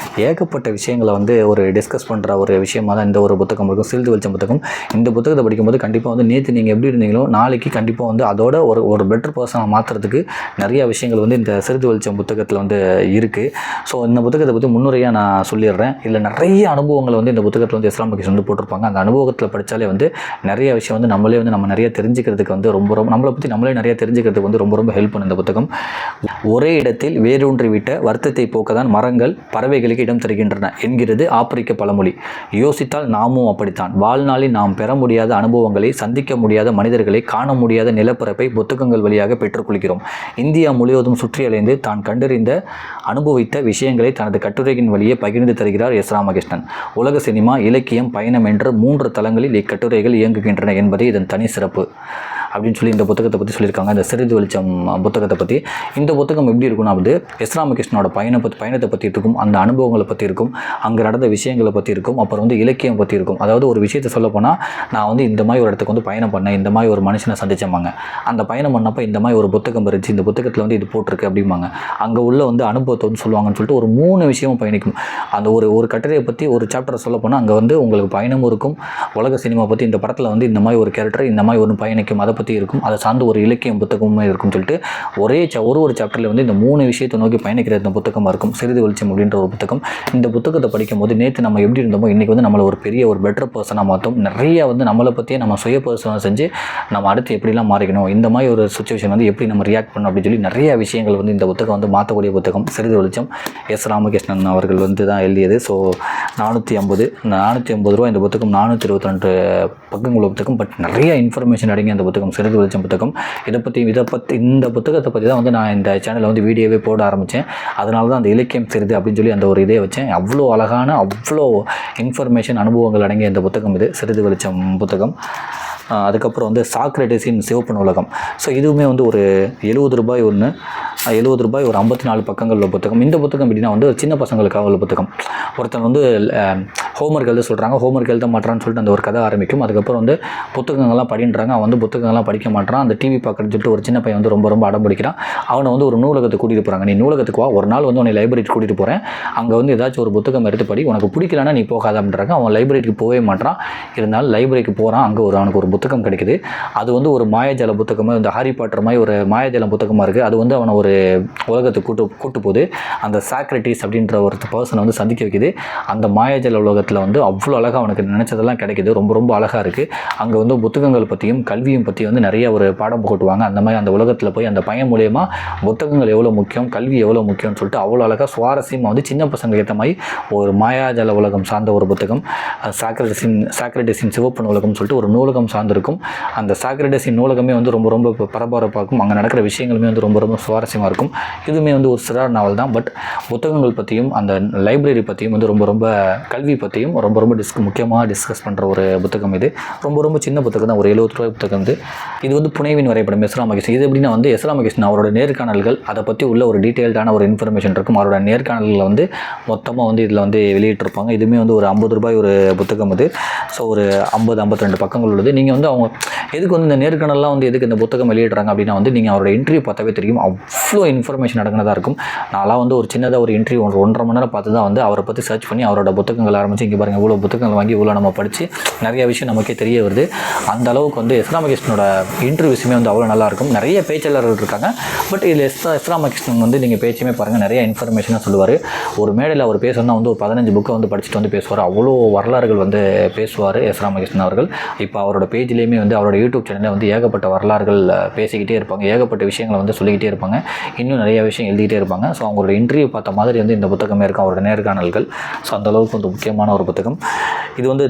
ஏகப்பட்ட விஷயங்களை வந்து ஒரு டிஸ்கஸ் பண்ணுற ஒரு விஷயமாக தான் இந்த ஒரு புத்தகம் இருக்கும், சிறிது வெளிச்சம் புத்தகம். இந்த புத்தகத்தை படிக்கும்போது கண்டிப்பாக வந்து நேற்று நீங்கள் எப்படி இருந்தீங்களோ நாளைக்கு கண்டிப்பாக வந்து அதோட ஒரு பெட்டர் பர்சனாக மாற்றுறதுக்கு நிறைய விஷயங்கள் வந்து இந்த சிறிது வெளிச்சம் புத்தகத்தில் வந்து இருக்குது. ஸோ இந்த புத்தகத்தை பற்றி முன்னுரையாக நான் சொல்லிடுறேன். இதில் நிறைய அனுபவங்களை வந்து இந்த புத்தகத்தில் வந்து எஸ் ராமகிருஷ்ணன் வந்து போட்டிருப்பாங்க. அந்த அனுபவத்தில் படித்தாலே வந்து நிறைய விஷயம் வந்து நம்ம நிறைய தெரிஞ்சுக்கிறதுக்கு வந்து ரொம்ப நம்மளை பற்றி நம்மளே நிறைய தெரிஞ்சுக்கிறதுக்கு வந்து ரொம்ப ஹெல்ப் பண்ணும் இந்த புத்தகம். ஒரே இடத்தில் வேரூன்றி விட்ட வருத்தத்தை போக்க தான் மரங்கள் பறவைகளுக்கு இடம் தருகின்றன என்கிறது ஆப்பிரிக்க பழமொழி. யோசித்தால் நாமும் அப்படித்தான். வாழ்நாளில் நாம் பெற முடியாத அனுபவங்களை, சந்திக்க முடியாத மனிதர்களை, காண முடியாத நிலப்பரப்பை புத்தகங்கள் வழியாக பெற்றுக்கொள்கிறோம். இந்தியா முழுவதும் சுற்றி அலைந்து தான் கண்டறிந்த அனுபவித்த விஷயங்களை தனது கட்டுரையின் வழியே பகிர்ந்து தருகிறார் எஸ் ராமகிருஷ்ணன். உலக சினிமா, இலக்கியம், பயணம் என்ற 3 தளங்களில் இக்கட்டுரைகள் இயங்குகின்றன என்பதே இதன் தனி சிறப்பு அப்படின்னு சொல்லி இந்த புத்தகத்தை பற்றி சொல்லியிருக்காங்க. இந்த சிறிது வெளிச்சம் புத்தகத்தை பற்றி. இந்த புத்தகம் எப்படி இருக்குன்னா வந்து எஸ் ராமகிருஷ்ணனோட பயணத்தை பற்றி இருக்கும், அந்த அனுபவங்களை பற்றி இருக்கும், அங்கே நடந்த விஷயங்களை பற்றி இருக்கும், அப்புறம் வந்து இலக்கியம் பற்றி இருக்கும். அதாவது ஒரு விஷயத்தை சொல்ல போனால், நான் வந்து இந்த மாதிரி ஒரு இடத்துக்கு வந்து பயணம் பண்ணேன், இந்த மாதிரி ஒரு மனுஷனை சந்திச்சமாங்க, அந்த பயணம் பண்ணப்போ இந்த மாதிரி ஒரு புத்தகம் இருந்துச்சு, இந்த புத்தகத்தில் வந்து இது போட்டிருக்கு அப்படிம்பாங்க. அங்கே உள்ள வந்து அனுபவத்தை வந்து சொல்லுவாங்கன்னு சொல்லிட்டு ஒரு 3 விஷயமும் பயணிக்கும். அந்த ஒரு கட்டுரையை பற்றி ஒரு சாப்டரை சொல்ல போனால் அங்கே வந்து உங்களுக்கு பயணமும் இருக்கும், உலக சினிமா பற்றி இந்த படத்தில் வந்து இந்த மாதிரி ஒரு கேரக்டர் இந்த மாதிரி ஒரு பயணிக்கும் அதை பற்றி இருக்கும், அதை சார்ந்து ஒரு இலக்கியம் புத்தகமுமே இருக்கும்னு சொல்லிட்டு ஒரு சாப்டரில் வந்து இந்த 3 விஷயத்தை நோக்கி பயணிக்கிற இந்த புத்தகமாக இருக்கும் சிறிது வெளிச்சம் அப்படின்ற ஒரு புத்தகம். இந்த புத்தகத்தை படிக்கும் போது நேற்று நம்ம எப்படி இருந்தோமோ இன்றைக்கி வந்து நம்மளை ஒரு பெரிய ஒரு பெட்டர் பர்சனாக மாற்றும். நிறைய வந்து நம்மளை பற்றியே நம்ம சுய பர்சனாக செஞ்சு நம்ம அடுத்து எப்படிலாம் மாறிக்கணும், இந்த மாதிரி ஒரு சுச்சுவேஷன் வந்து எப்படி நம்ம ரியாக்ட் பண்ணணும் அப்படின்னு சொல்லி நிறைய விஷயங்கள் வந்து இந்த புத்தகம் வந்து மாற்றக்கூடிய புத்தகம் சிறிது வெளிச்சம். எஸ் ராமகிருஷ்ணன் அவர்கள் வந்து தான் எழுதியது. ஸோ 450 ரூபா இந்த புத்தகம், 422 பக்கங்கள் புத்தகம். பட் நிறைய இன்ஃபர்மேஷன் அடங்கிய அந்த புத்தகம் சிறிது வெளிச்சம் புத்தகம். இந்த புத்தகத்தை பற்றி தான் வந்து நான் இந்த சேனலில் வந்து வீடியோவே போட ஆரம்பித்தேன். அதனால தான் அந்த இலக்கியம் சிறிது அப்படின்னு சொல்லி அந்த ஒரு இதே வச்சேன். அவ்வளோ அழகான அவ்வளோ இன்ஃபர்மேஷன் அனுபவங்கள் அடங்கிய இந்த புத்தகம் இது சிறிது வெளிச்சம் புத்தகம். அதுக்கப்புறம் வந்து சாக்ரட்டிஸின் சிவப்பு நூலகம். ஸோ இதுவுமே வந்து ஒரு ₹70 ஒன்று, ₹70 ஒரு 54 பக்கங்கள் உள்ள புத்தகம். இந்த புத்தகம் எப்படின்னா வந்து ஒரு சின்ன பசங்களுக்காக உள்ள புத்தகம். ஒருத்தன் வந்து ஹோம்ஒர்க் எழுத சொல்கிறாங்க, ஹோம்ஒர்க் எழுத மாட்டான்னு சொல்லிட்டு அந்த ஒரு கதை ஆரம்பிக்கும். அதுக்கப்புறம் வந்து புத்தகங்கள்லாம் படின்றாங்க, அவன் வந்து புத்தகங்கள்லாம் படிக்க மாட்டான். அந்த டிவி பார்க்கறதுன்னு சொல்லிட்டு ஒரு சின்ன பையன் வந்து ரொம்ப ரொம்ப அடம் பிடிக்கிறான். அவனை வந்து ஒரு நூலகத்துக்கு கூட்டிகிட்டு போகிறாங்க. நீ நூலகத்துக்கு வா, ஒரு நாள் வந்து உன்னை லைப்ரரிக்கு கூட்டிகிட்டு போகிறேன், அங்கே வந்து ஏதாச்சும் ஒரு புத்தகம் எடுத்து படி, உனக்கு பிடிக்கலன்னா நீ போகாத அப்படின்றாங்க. அவன் லைப்ரரிக்கு போகவே மாட்டான். இருந்தாலும் லைப்ரரிக்கு போகிறான். அங்கே அவனுக்கு ஒரு புத்தகம் கிடைக்குது. அது வந்து ஒரு மாயாஜால புத்தகமாக, இந்த ஹாரி பாட்டர் மாதிரி ஒரு மாயாஜால புத்தகமாக இருக்குது. அது வந்து அவனை ஒரு உலகத்துக்கு கூட்டு போகுது. அந்த சாக்ரட்டிஸ் அப்படின்ற ஒரு பர்சனை வந்து சந்திக்க வைக்குது. அந்த மாயாஜால உலகத்தில் வந்து அவ்வளோ அழகாக அவனுக்கு நினச்சதெல்லாம் கிடைக்குது. ரொம்ப ரொம்ப அழகாக இருக்குது. அங்கே வந்து புத்தகங்கள் பற்றியும் கல்வியும் பற்றி வந்து நிறைய ஒரு பாடம் போட்டுவாங்க. அந்த மாதிரி அந்த உலகத்தில் போய் அந்த பையன் மூலயமா புத்தகங்கள் எவ்வளோ முக்கியம், கல்வி எவ்வளோ முக்கியம்னு சொல்லிட்டு அவ்வளோ அழகாக சுவாரஸ்யமாக வந்து சின்ன பசங்களுக்கு ஏற்ற மாதிரி ஒரு மாயாஜால உலகம் சார்ந்த ஒரு புத்தகம். சாக்ரட்டிஸின் சிவப்பு நூலகம்னு சொல்லிட்டு ஒரு நூலகம் சார்ந்திருக்கும். அந்த சாக்ரட்டிஸின் நூலகமே வந்து ரொம்ப ரொம்ப பரபரப்பாகும். அங்கே நடக்கிற விஷயங்களுமே வந்து ரொம்ப ரொம்ப சுவாரஸ்யமாக இருக்கும். இதுவுமே வந்து ஒரு சிறார் நாவல் தான். பட் புத்தகங்கள் பற்றியும் அந்த லைப்ரரி பற்றியும் வந்து ரொம்ப ரொம்ப கல்வி பற்றியும் ரொம்ப ரொம்ப முக்கியமாக டிஸ்கஸ் பண்ணுற ஒரு புத்தகம் இது. ரொம்ப ரொம்ப சின்ன புத்தகம் தான், ஒரு ₹70 புத்தகம் இது வந்து புனைவின் வரைபடம் எஸ். ராமகிருஷ்ணன். இது எப்படின்னா வந்து எஸ். ராமகிருஷ்ணன் அவரோட நேர்காணல்கள், அதை பற்றி உள்ள ஒரு டீட்டெயில்டான ஒரு இன்ஃபர்மேஷன் இருக்கும். அவரோட நேர்காணல்களை வந்து மொத்தமாக வந்து இதில் வந்து வெளியிட்டிருப்பாங்க. இதுவுமே வந்து ஒரு ₹50 ஒரு புத்தகம் இது. ஸோ ஒரு 50-52 பக்கங்கள் உள்ளது. நீங்கள் வந்து அவங்க எதுக்கு வந்து இந்த நேர்காணல்லாம் வந்து எதுக்கு இந்த புத்தகம் வெளியிடுறாங்க அப்படின்னா வந்து நீங்கள் அவரோட இன்டர்வியூ பார்த்தாவே தெரியும், அவ்வளோ இன்ஃபர்மேஷன் நடக்கிறதா இருக்கும். நான்லாம் வந்து ஒரு சின்னதாக ஒரு இன்டர்வியூ 1.5 மணி நேரம் பார்த்து தான் வந்து அவரை பற்றி சர்ச் பண்ணி அவரோட புத்தகங்கள் ஆரம்பித்து இங்கே பாருங்கள் இவ்வளோ புத்தகங்கள் வாங்கி இவ்வளோ நம்ம படித்து நிறைய விஷயம் நமக்கே தெரிய வருது. அந்த அளவுக்கு வந்து எஸ். ராமகிருஷ்ணனோட இன்டர்வியூஸுமே வந்து அவ்வளோ நல்லாயிருக்கும். நிறைய பேச்சாளர்கள் இருக்காங்க. பட் இதில் எஸ். ராமகிருஷ்ணன் வந்து நீங்கள் பேச்சுமே பாருங்கள், நிறைய இன்ஃபர்மேஷனாக சொல்லுவார். ஒரு மேடையில் அவர் பேசணும்னா வந்து ஒரு 15 புக்கை வந்து படிச்சுட்டு வந்து பேசுவார். அவ்வளோ வரலாறுகள் வந்து பேசுவார் எஸ். ராமகிருஷ்ணன் அவர்கள். இப்போ அவரோட பேஜ்லேயுமே வந்து அவரோட யூடியூப் சேனலில் வந்து ஏகப்பட்ட வரலாறுகள் பேசிக்கிட்டே இருப்பாங்க, ஏகப்பட்ட விஷயங்களை வந்து சொல்லிக்கிட்டே இருப்பாங்க, இன்னும் நிறைய விஷயம் எழுதிக்கிட்டே இருப்பாங்க. ஸோ அவங்களோட இன்டர்வியூ பார்த்த மாதிரி வந்து இந்த புத்தகமே இருக்கும், அவரோட நேர்காணல்கள். ஸோ அந்தளவுக்கு வந்து முக்கியமான ஒரு புத்தகம் இது. வந்து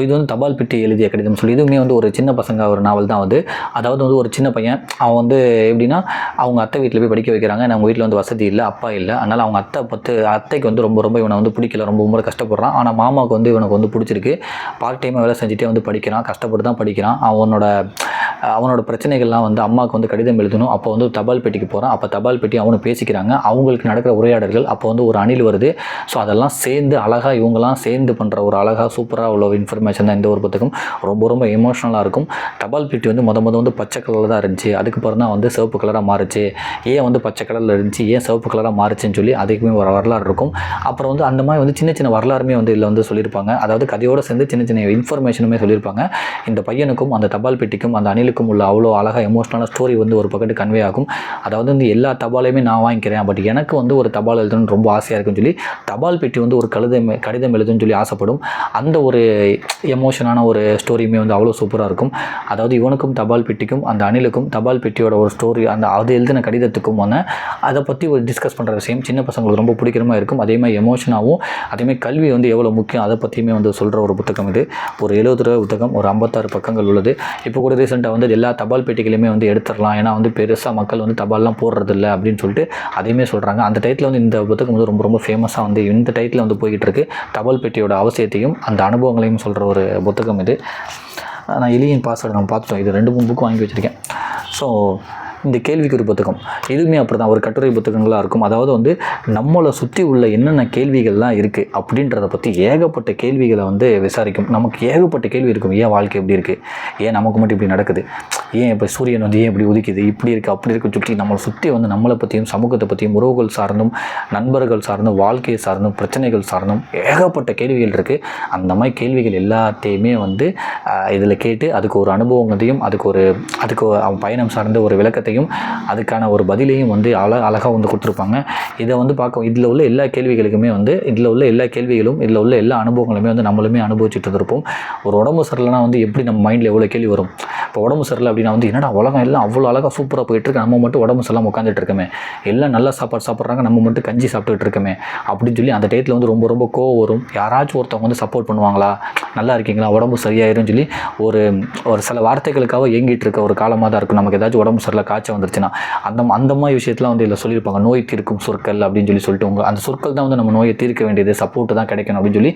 இது வந்து தபால் பெட்டி எழுதிய கடிதம் சொல்லி இதுவுமே வந்து ஒரு சின்ன பசங்க ஒரு நாவல் தான் வந்து. அதாவது வந்து ஒரு சின்ன பையன், அவன் வந்து எப்படின்னா அவங்க அத்தை வீட்டில் போய் படிக்க வைக்கிறாங்க. அவங்க வீட்டில் வந்து வசதி இல்லை, அப்பா இல்லை. அதனால் அவங்க அத்தைக்கு வந்து ரொம்ப ரொம்ப இவனை வந்து பிடிக்கல, ரொம்ப ரொம்ப கஷ்டப்படுறான். ஆனால் மாமாவுக்கு வந்து இவனுக்கு வந்து பிடிச்சிருக்கு. பார்ட் டைமாக வேலை செஞ்சுட்டே வந்து படிக்கிறான், கஷ்டப்பட்டு தான் படிக்கிறான். அவனோட பிரச்சனைகள்லாம் வந்து அம்மாவுக்கு வந்து கடிதம் எழுதணும். அப்போ வந்து தபால் பெட்டிக்கு போகிறான். அப்போ தபால் பெட்டி அவனும் பேசிக்கிறாங்க. அவங்களுக்கு நடக்கிற உரையாடல்கள், அப்போ வந்து ஒரு அணில் வருது. ஸோ அதெல்லாம் சேர்ந்து அழகாக இவங்கெல்லாம் சேர்ந்து பண்ணுற ஒரு அழகாக சூப்பராக உள்ள இன்ஃபர்மேஷன் தான் இந்த ஒரு புத்தகம். ரொம்ப ரொம்ப எமோஷ்னலாக இருக்கும். தபால் பெட்டி வந்து வந்து பச்சை கலரில் தான் இருந்துச்சு, அதுக்கப்புறம் தான் வந்து சிவப்பு கலராக மாறுச்சு. ஏன் வந்து பச்சை கலரில் இருந்துச்சு, ஏன் சிவப்பு கலராக மாறுச்சுன்னு சொல்லி அதுக்குமே ஒரு வரலாறு இருக்கும். அப்புறம் வந்து அந்த மாதிரி வந்து சின்ன சின்ன வரலாறுமே வந்து இதில் வந்து சொல்லியிருப்பாங்க. அதாவது கதையோடு சேர்ந்து சின்ன சின்ன இன்ஃபர்மேஷனுமே சொல்லியிருப்பாங்க. இந்த பையனுக்கும் அந்த தபால் பெட்டிக்கும் அந்த அணிலுக்கும் உள்ள அவ்வளோ அழகாக எமோஷ்னலான ஸ்டோரி வந்து ஒரு பக்கத்து கன்வே ஆகும். அதாவது வந்து எல்லா தபாலையுமே நான் வாங்கிக்கிறேன், பட் எனக்கு வந்து ஒரு தபால் எழுதணும்னு ரொம்ப ஆசையாக இருக்குன்னு சொல்லி தபால் பெட்டி வந்து ஒரு கடிதம் எழுதுன்னு சொல்லி ஆசைப்படும். அந்த ஒரு எமோஷனான ஒரு ஸ்டோரியுமே வந்து அவ்வளோ சூப்பராக இருக்கும். அதாவது இவனுக்கும் தபால் பெட்டிக்கும் அந்த அணிலுக்கும் தபால் பெட்டியோட ஒரு ஸ்டோரி, அது எழுதின கடிதத்துக்கும் அதை பற்றி ஒரு டிஸ்கஸ் பண்ணுற விஷயம் சின்ன பசங்களுக்கு ரொம்ப பிடிக்கிற மாதிரி இருக்கும். அதே மாதிரி எமோஷனாகவும், அதேமாதிரி கல்வி வந்து எவ்வளோ முக்கியம் அதை பற்றியுமே வந்து சொல்கிற ஒரு புத்தகம் இது. ஒரு ₹70 புத்தகம், ஒரு 56 பக்கங்கள் உள்ளது. இப்போ கூட ரீசெண்டாக வந்து எல்லா தபால் பெட்டிகளையுமே வந்து எடுத்துடலாம், ஏன்னா வந்து பெருசாக மக்கள் வந்து தபால்லாம் போடுறதில்ல அப்படின்னு சொல்லிட்டு அதையுமே சொல்கிறாங்க. அந்த டைட்டில் வந்து இந்த புத்தகம் வந்து ரொம்ப ரொம்ப ஃபேமஸாக வந்து இந்த டைட்டில் வந்து போய்கிட்டு இருக்கு. தபால் பெட்டியோட அவசியத்தையும் அந்த அனுபவங்களையும் சொல்கிற ஒரு புத்தகம் இது. நான் எலியின் பாஸ்வேர்டு நம்ம பார்த்துட்டோம். இது 2-3 புக்கு வாங்கி வச்சுருக்கேன். ஸோ இந்த கேள்விக்குறி புத்தகம் இதுவுமே அப்படி தான் ஒரு கட்டுரை புத்தகங்களாக இருக்கும். அதாவது வந்து நம்மளை சுற்றி உள்ள என்னென்ன கேள்விகள்லாம் இருக்குது அப்படின்றத பற்றி ஏகப்பட்ட கேள்விகளை வந்து விசாரிக்கும். நமக்கு ஏகப்பட்ட கேள்வி இருக்கும். ஏன் வாழ்க்கை எப்படி இருக்குது, ஏன் நமக்கு மட்டும் இப்படி நடக்குது, ஏன் இப்போ சூரியன் வந்து ஏன் இப்படி உதிக்குது, இப்படி இருக்குது அப்படி இருக்குது சுற்றி நம்மளை சுற்றி வந்து நம்மளை பற்றியும் சமூகத்தை பற்றியும் உறவுகள் சார்ந்தும் நண்பர்கள் சார்ந்தும் வாழ்க்கையை சார்ந்தும் பிரச்சனைகள் சார்ந்தும் ஏகப்பட்ட கேள்விகள் இருக்குது. அந்த மாதிரி கேள்விகள் எல்லாத்தையுமே வந்து இதில் கேட்டு அதுக்கு ஒரு அனுபவங்களையும் அதுக்கு பயணம் சார்ந்த ஒரு விளக்கத்தை அதுக்கான ஒரு பதிலையும் வந்து அழகாக வந்து கொடுத்துருப்பாங்க. இதை வந்து பார்க்க இதில் உள்ள எல்லா கேள்விகளுக்குமே வந்து இதில் உள்ள எல்லா கேள்விகளும் இதில் உள்ள எல்லா அனுபவங்களுமே வந்து நம்மளுமே அனுபவிச்சுட்டு இருப்போம். ஒரு உடம்பு சரியில்லைனா வந்து எப்படி நம்ம மைண்டில் எவ்வளோ கேள்வி வரும். இப்போ உடம்பு சரியில்லை அப்படின்னா வந்து என்னடா உலகம் எல்லாம் அவ்வளோ அழகாக சூப்பராக போயிட்டுருக்கு, நம்ம மட்டும் உடம்பு சரியில்லாமல் உட்காந்துட்டு இருக்கமே, எல்லாம் நல்ல சாப்பாடு சாப்பிட்றாங்க, நம்ம மட்டும் கஞ்சி சாப்பிட்டுட்டு இருக்கமே அப்படின்னு சொல்லி அந்த டயத்தில் வந்து ரொம்ப ரொம்ப கோவம் வரும். யாராச்சும் ஒருத்தவங்க வந்து சப்போர்ட் பண்ணுவாங்களா, நல்லா இருக்கீங்களா, உடம்பு சரியாயிரும் சொல்லி ஒரு சில வார்த்தைகளுக்காக ஏங்கிட்டு இருக்க ஒரு காலமாக தான் இருக்கும். நமக்கு ஏதாச்சும் உடம்பு சரியில்லை காய்ச்சல் வந்துருச்சுன்னா அந்த மாதிரி விஷயத்தில் வந்து இதில் சொல்லியிருப்பாங்க. நோய் தீர்க்கும் சொற்கள் அப்படின்னு சொல்லிட்டு அந்த சொற்கள் தான் வந்து நம்ம நோயை தீர்க்க வேண்டியது, சப்போர்ட்டு தான் கிடைக்கணும் அப்படின்னு சொல்லி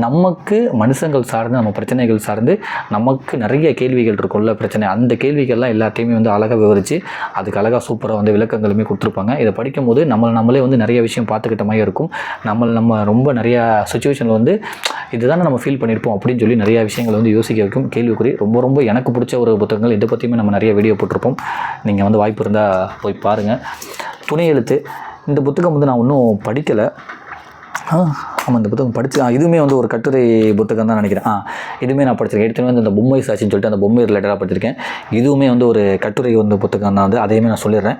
நமக்கு மனுஷங்கள் சார்ந்து நம்ம பிரச்சனைகள் சார்ந்து நமக்கு நிறைய கேள்விகள் இருக்கும்ல பிரச்சனை, அந்த கேள்விகள்லாம் எல்லாத்தையுமே வந்து அழகாக விவரித்து அதுக்கு அழகாக சூப்பராக வந்து விளக்கங்களுமே கொடுத்துருப்பாங்க. இதை படிக்கும்போது நம்மளே வந்து நிறைய விஷயம் பார்த்துக்கிட்ட மாதிரி இருக்கும். நம்ம ரொம்ப நிறையா சுச்சுவேஷனில் வந்து இதுதானே நம்ம ஃபீல் பண்ணியிருப்போம் அப்படின்னு சொல்லி நிறையா விஷயங்கள் வந்து யோசிக்க வைக்கும். கேள்விக்குறி ரொம்ப எனக்கு பிடிச்ச ஒரு புத்தகங்கள். இதை பற்றியுமே நம்ம நிறைய வீடியோ போட்டிருப்போம். நீங்கள் வந்து வாய்ப்பு இருந்தால் போய் பாருங்கள். துணை எழுத்து இந்த புத்தகம் வந்து நான் இன்னும் படிக்கலை. ஆமாம், இந்த புத்தகம் படித்து இதுவுமே வந்து ஒரு கட்டுரை புத்தகம் தான் நினைக்கிறேன். இதுவுமே நான் படிச்சிருக்கேன். எடுத்துமே வந்து அந்த பொம்மை சாட்சின்னு சொல்லிட்டு அந்த பொம்மை ரிலேட்டடாக படிச்சிருக்கேன். இதுவுமே வந்து ஒரு கட்டுரை வந்து புத்தகம் தான். வந்து அதையுமே நான் சொல்லிடுறேன்.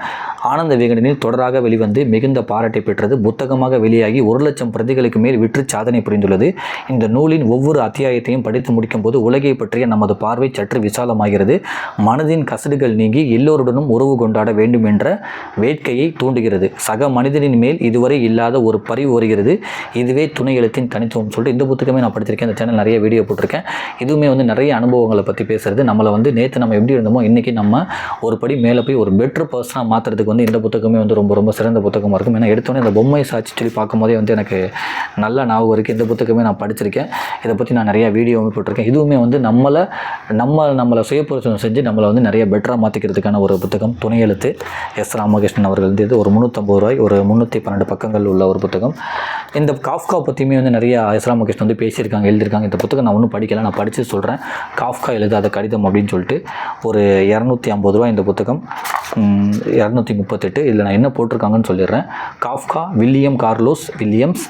ஆனந்த விகடனில் தொடராக வெளிவந்து மிகுந்த பாராட்டை பெற்றது. புத்தகமாக வெளியாகி 1,00,000 பிரதிகளுக்கு மேல் விற்று சாதனை புரிந்துள்ளது. இந்த நூலின் ஒவ்வொரு அத்தியாயத்தையும் படித்து முடிக்கும் போது உலகை பற்றிய நமது பார்வை சற்று விசாலமாகிறது. மனதின் கசடுகள் நீங்கி எல்லோருடனும் உறவு கொண்டாட வேண்டும் என்ற வேட்கையை தூண்டுகிறது. சக மனிதனின் மேல் இதுவரை இல்லாத ஒரு பரிவு வருகிறது. இதுவே துணை எழுத்தின் தனித்துவம் சொல்லிட்டு இந்த புத்தகமே நான் படிச்சிருக்கேன். இந்த சேனல் நிறைய வீடியோ போட்டிருக்கேன். இதுவுமே வந்து நிறைய அனுபவங்களை பற்றி பேசுகிறது. நம்மளை வந்து நேற்று நம்ம எப்படி இருந்தோமோ இன்றைக்கி நம்ம ஒரு படி மேலே போய் ஒரு பெட்டர் பர்சனாக மாற்றுறதுக்கு வந்து இந்த புத்தகமே வந்து ரொம்ப சிறந்த புத்தகமாக இருக்கும். ஏன்னா எடுத்தோன்னே இந்த பொம்மை சாட்சி சொல்லி பார்க்கும்போதே வந்து எனக்கு நல்ல ஞாபகம் இருக்குது. இந்த புத்தகமே நான் படிச்சிருக்கேன். இதை பற்றி நான் நிறையா வீடியோவும் போட்டிருக்கேன். இதுவுமே வந்து நம்மளை சுயபரிசோதனை செஞ்சு நம்மளை வந்து நிறைய பெட்டராக மாற்றிக்கிறதுக்கான ஒரு புத்தகம். துணை எழுத்து எஸ். ராமகிருஷ்ணன் அவர்கள் இது ஒரு 350 ரூபாய், ஒரு 312 பக்கங்கள் உள்ள ஒரு புத்தகம். இந்த காஃப்கா பற்றியுமே வந்து நிறைய எஸ். ராமகிருஷ்ணன் வந்து பேசியிருக்காங்க, எழுதியிருக்காங்க. இந்த புத்தகம் நான் ஒன்றும் படிக்கலை, நான் படித்து சொல்கிறேன். காஃப்கா எழுதாத கடிதம் அப்படின்னு சொல்லிட்டு ஒரு 250 ரூபாய் இந்த புத்தகம். 238 இதில் நான் என்ன போட்டிருக்காங்கன்னு சொல்லிடுறேன். Kafka, William Carlos Williams,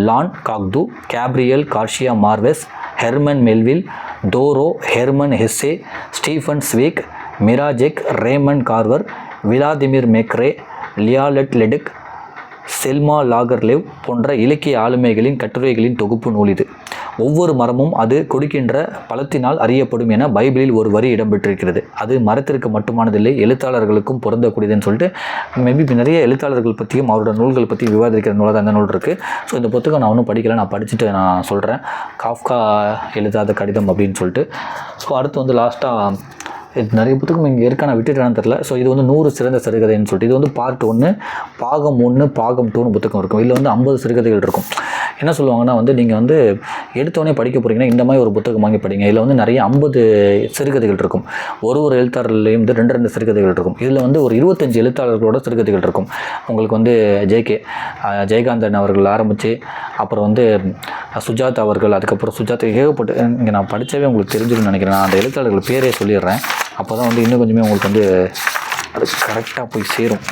Jean Cocteau, Gabriel Garcia Marquez, Herman Melville, டோரோ Hermann Hesse, Stefan Zweig, Mrozek, Raymond Carver, Vladimir மேக்ரே, லியாலட் லெடுக், செல்மா லாகர்லேவ் போன்ற இலக்கிய ஆளுமைகளின் கட்டுரைகளின் தொகுப்பு நூல் இது. ஒவ்வொரு மரமும் அது கொடுக்கின்ற பழத்தினால் அறியப்படும் என பைபிளில் ஒரு வரி இடம்பெற்றிருக்கிறது. அது மரத்திற்கு மட்டுமானதில்லை, எழுத்தாளர்களுக்கும் பொருந்தக்கூடியதுன்னு சொல்லிட்டு மேபி நிறைய எழுத்தாளர்கள் பற்றியும் அவரோட நூல்கள் பற்றி விவாதிக்கிற நூலாக அந்த நூல் இருக்குது. ஸோ இந்த புத்தகம் நான் ஒன்றும் படிக்கலை, நான் படிச்சுட்டு நான் சொல்கிறேன். காஃப்கா எழுதாத கடிதம் அப்படின்னு சொல்லிட்டு. ஸோ அடுத்து வந்து லாஸ்ட்டாக இது நிறைய புத்தகம் இங்கே இருக்கா, நான் விட்டுட்டேன்னு தெரில. ஸோ இது வந்து 100 சிறந்த சிறுகதைன்னு சொல்லிட்டு இது வந்து பார்ட் 1, பாகம் 1, பாகம் 2ன்னு புத்தகம் இருக்கும். இதில் வந்து 50 சிறுகதைகள் இருக்கும். என்ன சொல்லுவாங்கன்னா வந்து நீங்கள் வந்து எடுத்தோடனே படிக்க போகிறீங்கன்னா இந்த மாதிரி ஒரு புத்தகம் வாங்கி படிங்க. இதில் வந்து நிறைய 50 சிறுகதைகள் இருக்கும். ஒரு எழுத்தாளர்லேயும் வந்து 2 சிறுகதைகள் இருக்கும். இதில் வந்து ஒரு 25 எழுத்தாளர்களோட சிறுகதைகள் இருக்கும். உங்களுக்கு வந்து ஜெயகாந்தன் அவர்கள் ஆரம்பித்து அப்புறம் வந்து சுஜாதா அவர்கள், அதுக்கப்புறம் சுஜாதா ஏகப்பட்டு இங்கே நான் படித்தவே உங்களுக்கு தெரிஞ்சுக்கணும்னு நினைக்கிறேன். நான் அந்த எழுத்தாளர்கள் பேரே சொல்லிடுறேன். அப்போ தான் வந்து இன்னும் கொஞ்சமே உங்களுக்கு வந்து அது கரெக்டாக போய் சேரும்.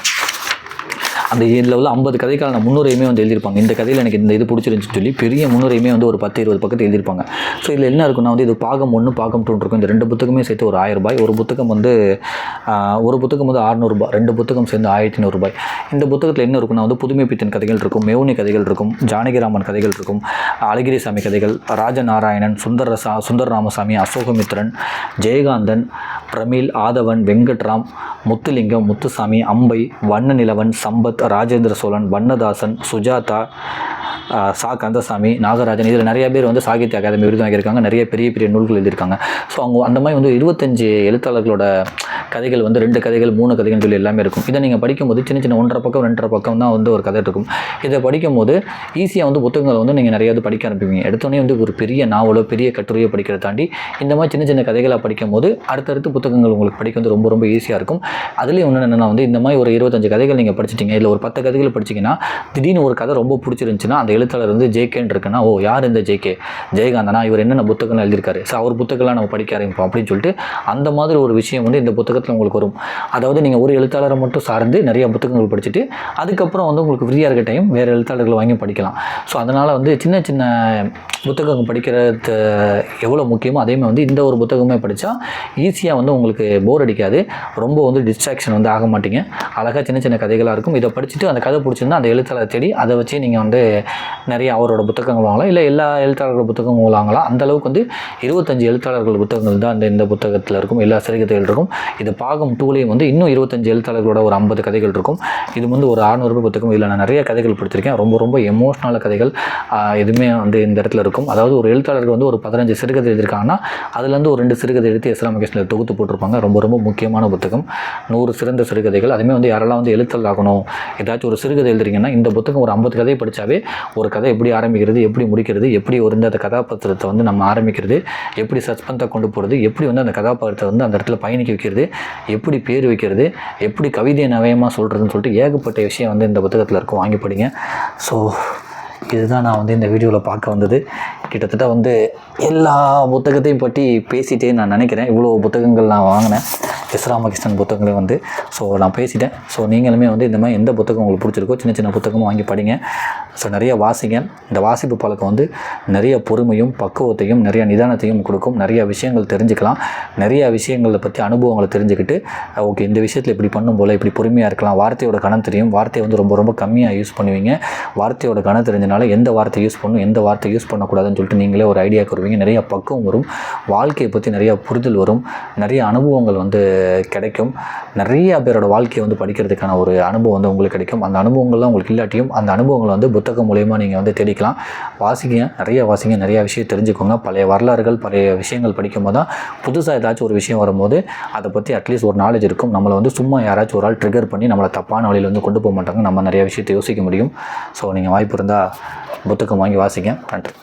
அந்த இதில் உள்ள 50 கதைக்கான முன்னுரையுமே வந்து எழுதியிருப்பாங்க. இந்த கதையில் எனக்கு இந்த இது பிடிச்சிருந்துச்சுன்னு சொல்லி பெரிய முன்னுரையுமே வந்து ஒரு 10-20 பக்கத்து எழுதியிருப்பாங்க. ஸோ இதில் என்ன இருக்குன்னா வந்து இது பாகம் 1, பாகம் 2 இருக்கும். இந்த 2 புத்தகமே சேர்த்து ஒரு 1000 ரூபாய். ஒரு புத்தகம் வந்து 600 ரூபாய், 2 புத்தகம் சேர்ந்து 1500 ரூபாய். இந்த புத்தகத்தில் என்ன இருக்குன்னா வந்து புதுமை பித்தன் கதைகள் இருக்கும், மெவுனி கதைகள் இருக்கும், ஜானகிராமன் கதைகள் இருக்கும், அழகிரிசாமி கதைகள், ராஜநாராயணன், சுந்தர ராமசாமி, அசோகமித்ரன், ஜெயகாந்தன், பிரமிழ், ஆதவன், வெங்கட்ராம், முத்துலிங்கம், முத்துசாமி, அம்பை, வண்ண நிலவன், சம்பத், ராஜேந்திர சோழன், வண்ணதாசன், சுஜாதா, சா கந்தசாமி, நாகராஜன், இதில் நிறைய பேர் வந்து சாகித்ய அகாதமி விருது வாங்கியிருக்காங்க. நிறைய பெரிய நூல்கள் எழுதியிருக்காங்க. ஸோ அவங்க அந்த மாதிரி வந்து 25 எழுத்தாளர்களோட கதைகள் வந்து 2 கதைகள் 3 கதைகள் சொல்லி எல்லாமே இருக்கும். இதை நீங்கள் படிக்கும்போது சின்ன 1.5 பக்கம் 2.5 பக்கம் தான் வந்து ஒரு கதை இருக்கும். இதை படிக்கும்போது ஈஸியாக வந்து புத்தகங்களை வந்து நீங்கள் நிறைய படிக்க ஆரம்பிப்பீங்க. எடுத்தோடனே வந்து ஒரு பெரிய நாவலோ பெரிய கட்டுரையோ படிக்கிறத தாண்டி இந்த மாதிரி சின்ன கதைகளாக படிக்கும்போது அடுத்தடுத்து புத்தகங்கள் உங்களுக்கு படிக்க வந்து ரொம்ப ஈஸியாக இருக்கும். அதுலேயும் ஒன்று என்னென்னா வந்து இந்த மாதிரி ஒரு 25 கதைகள் நீங்கள் படிச்சிட்டிங்க, இல்லை ஒரு 10 கதைகள் படிச்சிங்கன்னா திடீர்னு ஒரு கதை ரொம்ப பிடிச்சிருந்துச்சுன்னா அந்த எழுத்தாளர் வந்து ஜேகேன்னு இருக்குன்னா, ஓ யார் இந்த ஜேகே, ஜெயகாந்தனா, இவர் என்னென்ன புத்தகங்கள் எழுதியிருக்காரு, ஸோ அவர் புத்தகம்லாம் நம்ம படிக்க ஆரம்பிப்போம் அப்படின்னு சொல்லிட்டு அந்த மாதிரி ஒரு விஷயம் வந்து இந்த புத்தகத்தில் உங்களுக்கு வரும். அதாவது நீங்கள் ஒரு எழுத்தாளரை மட்டும் சார்ந்து நிறைய புத்தகங்கள் படிச்சுட்டு அதுக்கப்புறம் வந்து உங்களுக்கு ஃப்ரீயாக இருக்க டைம் வேறு எழுத்தாளர்களை வாங்கி படிக்கலாம். ஸோ அதனால் வந்து சின்ன புத்தகம் படிக்கிறது எவ்வளோ முக்கியமோ அதேமாதிரி வந்து இந்த ஒரு புத்தகமே படித்தா ஈஸியாக வந்து உங்களுக்கு போர் அடிக்காது, ரொம்ப வந்து டிஸ்ட்ராக்ஷன் வந்து ஆக மாட்டீங்க. அழகாக சின்ன கதைகளாக இருக்கும். இதை படிச்சுட்டு அந்த கதை பிடிச்சிருந்தா அந்த எழுத்தாளரை தேடி அதை வச்சு நீங்கள் வந்து நிறைய அவரோட புத்தகங்கள் வாங்கலாம், இல்லை எல்லா எழுத்தாளர்கள் புத்தகங்கள் வாங்கலாம். அந்தளவுக்கு வந்து 25 எழுத்தாளர்கள் புத்தகங்கள் தான் இந்த புத்தகத்தில் இருக்கும், எல்லா சிறுகதைகள் இருக்கும். இது பாகம் 2லேயும் வந்து இன்னும் 25 எழுத்தாளர்களோட ஒரு 50 கதைகள் இருக்கும். இது வந்து ஒரு 600 ரூபாய் புத்தகம். இதில் நான் நிறைய கதைகள் படிச்சிருக்கேன், ரொம்ப ரொம்ப எமோஷ்னலான கதைகள் எதுவுமே வந்து இந்த இடத்துல இருக்கும். அதாவது ஒரு எழுத்தாளருக்கு வந்து ஒரு 15 சிறுகதை எழுதியிருக்காங்கன்னா அதுலேருந்து ஒரு 2 சிறுகதை எடுத்து எஸ் ராமகிருஷ்ணன் தொகுத்து போட்டிருப்பாங்க. ரொம்ப ரொம்ப முக்கியமான புத்தகம், 100 சிறந்த சிறுகதைகள். அதுவுமே வந்து யாரெல்லாம் வந்து எழுத்தாளர் ஆகணும், ஏதாச்சும் ஒரு சிறுகதை எழுதுறீங்கன்னா இந்த புத்தகம் ஒரு 50 கதையை படித்தாவே ஒரு கதை எப்படி ஆரம்பிக்கிறது, எப்படி முடிக்கிறது, எப்படி ஒரு அந்த கதாபாத்திரத்தை வந்து நம்ம ஆரம்பிக்கிறது, எப்படி சஸ்பென்ஸாக கொண்டு போகிறது, எப்படி வந்து அந்த கதாபாத்திரத்தை வந்து அந்த இடத்துல பயணிக்க வைக்கிறது, எப்படி பேர் வைக்கிறது, எப்படி கவிதையை நவயமாக சொல்கிறதுன்னு சொல்லிட்டு ஏகப்பட்ட விஷயம் வந்து இந்த புத்தகத்தில் இருக்கும். வாங்கி படிங்க. ஸோ இதுதான் நான் வந்து இந்த வீடியோவில் பார்க்க வந்தது. கிட்டத்தட்ட வந்து எல்லா புத்தகத்தையும் பற்றி பேசிட்டே நான் நினைக்கிறேன். இவ்வளோ புத்தகங்கள் நான் வாங்கினேன், எஸ் ராமகிருஷ்ணன் புத்தகங்களே வந்து. ஸோ நான் பேசிட்டேன். ஸோ நீங்களுமே வந்து இந்த மாதிரி எந்த புத்தகம் உங்களுக்கு பிடிச்சிருக்கோ சின்ன சின்ன புத்தகமும் வாங்கி படிங்க. ஸோ நிறைய வாசிங்க. இந்த வாசிப்பு பழக்கம் வந்து நிறைய பொறுமையும் பக்குவத்தையும் நிறைய நிதானத்தையும் கொடுக்கும். நிறைய விஷயங்கள் தெரிஞ்சுக்கலாம், நிறைய விஷயங்களை பற்றி அனுபவங்களை தெரிஞ்சுக்கிட்டு ஓகே இந்த விஷயத்தில் இப்படி பண்ணும் போல் இப்படி பொறுமையாக இருக்கலாம். வார்த்தையோட கணம் தெரியும், வார்த்தையை வந்து ரொம்ப ரொம்ப கம்மியாக யூஸ் பண்ணுவீங்க. வார்த்தையோட கணம் தெரிஞ்சனால எந்த வார்த்தை யூஸ் பண்ணணும் எந்த வார்த்தை யூஸ் பண்ணக்கூடாதுன்னு சொல்லிட்டு நீங்களே ஒரு ஐடியா வருவீங்க. நிறைய பக்குவம் வரும், வாழ்க்கையை பற்றி நிறைய புரிதல் வரும், நிறைய அனுபவங்கள் வந்து கிடைக்கும். நிறைய பேரோட வாழ்க்கையை வந்து படிக்கிறதுக்கான ஒரு அனுபவம் வந்து உங்களுக்கு கிடைக்கும். அந்த அனுபவங்கள்லாம் உங்களுக்கு இல்லாட்டியும் அந்த அனுபவங்களை வந்து புத்தகம் மூலயமா நீங்கள் வந்து தேடிக்கலாம். வாசிங்க, நிறைய வாசிங்க, நிறைய விஷயம் தெரிஞ்சுக்கோங்க. பழைய வரலாறுகள் பழைய விஷயங்கள் படிக்கும் போது தான் புதுசாக ஏதாச்சும் ஒரு விஷயம் வரும்போது அதை பற்றி அட்லீஸ்ட் ஒரு நாலேஜ் இருக்கும். நம்மளை வந்து சும்மா யாராச்சும் ஒரு ஆள் ட்ரிகர் பண்ணி நம்மளை தப்பான வழியில் வந்து கொண்டு போக மாட்டாங்க. நம்ம நிறைய விஷயத்தை யோசிக்க முடியும். ஸோ நீங்கள் வாய்ப்பு இருந்தால் புத்தகம் வாங்கி வாசிங்க. நன்றி.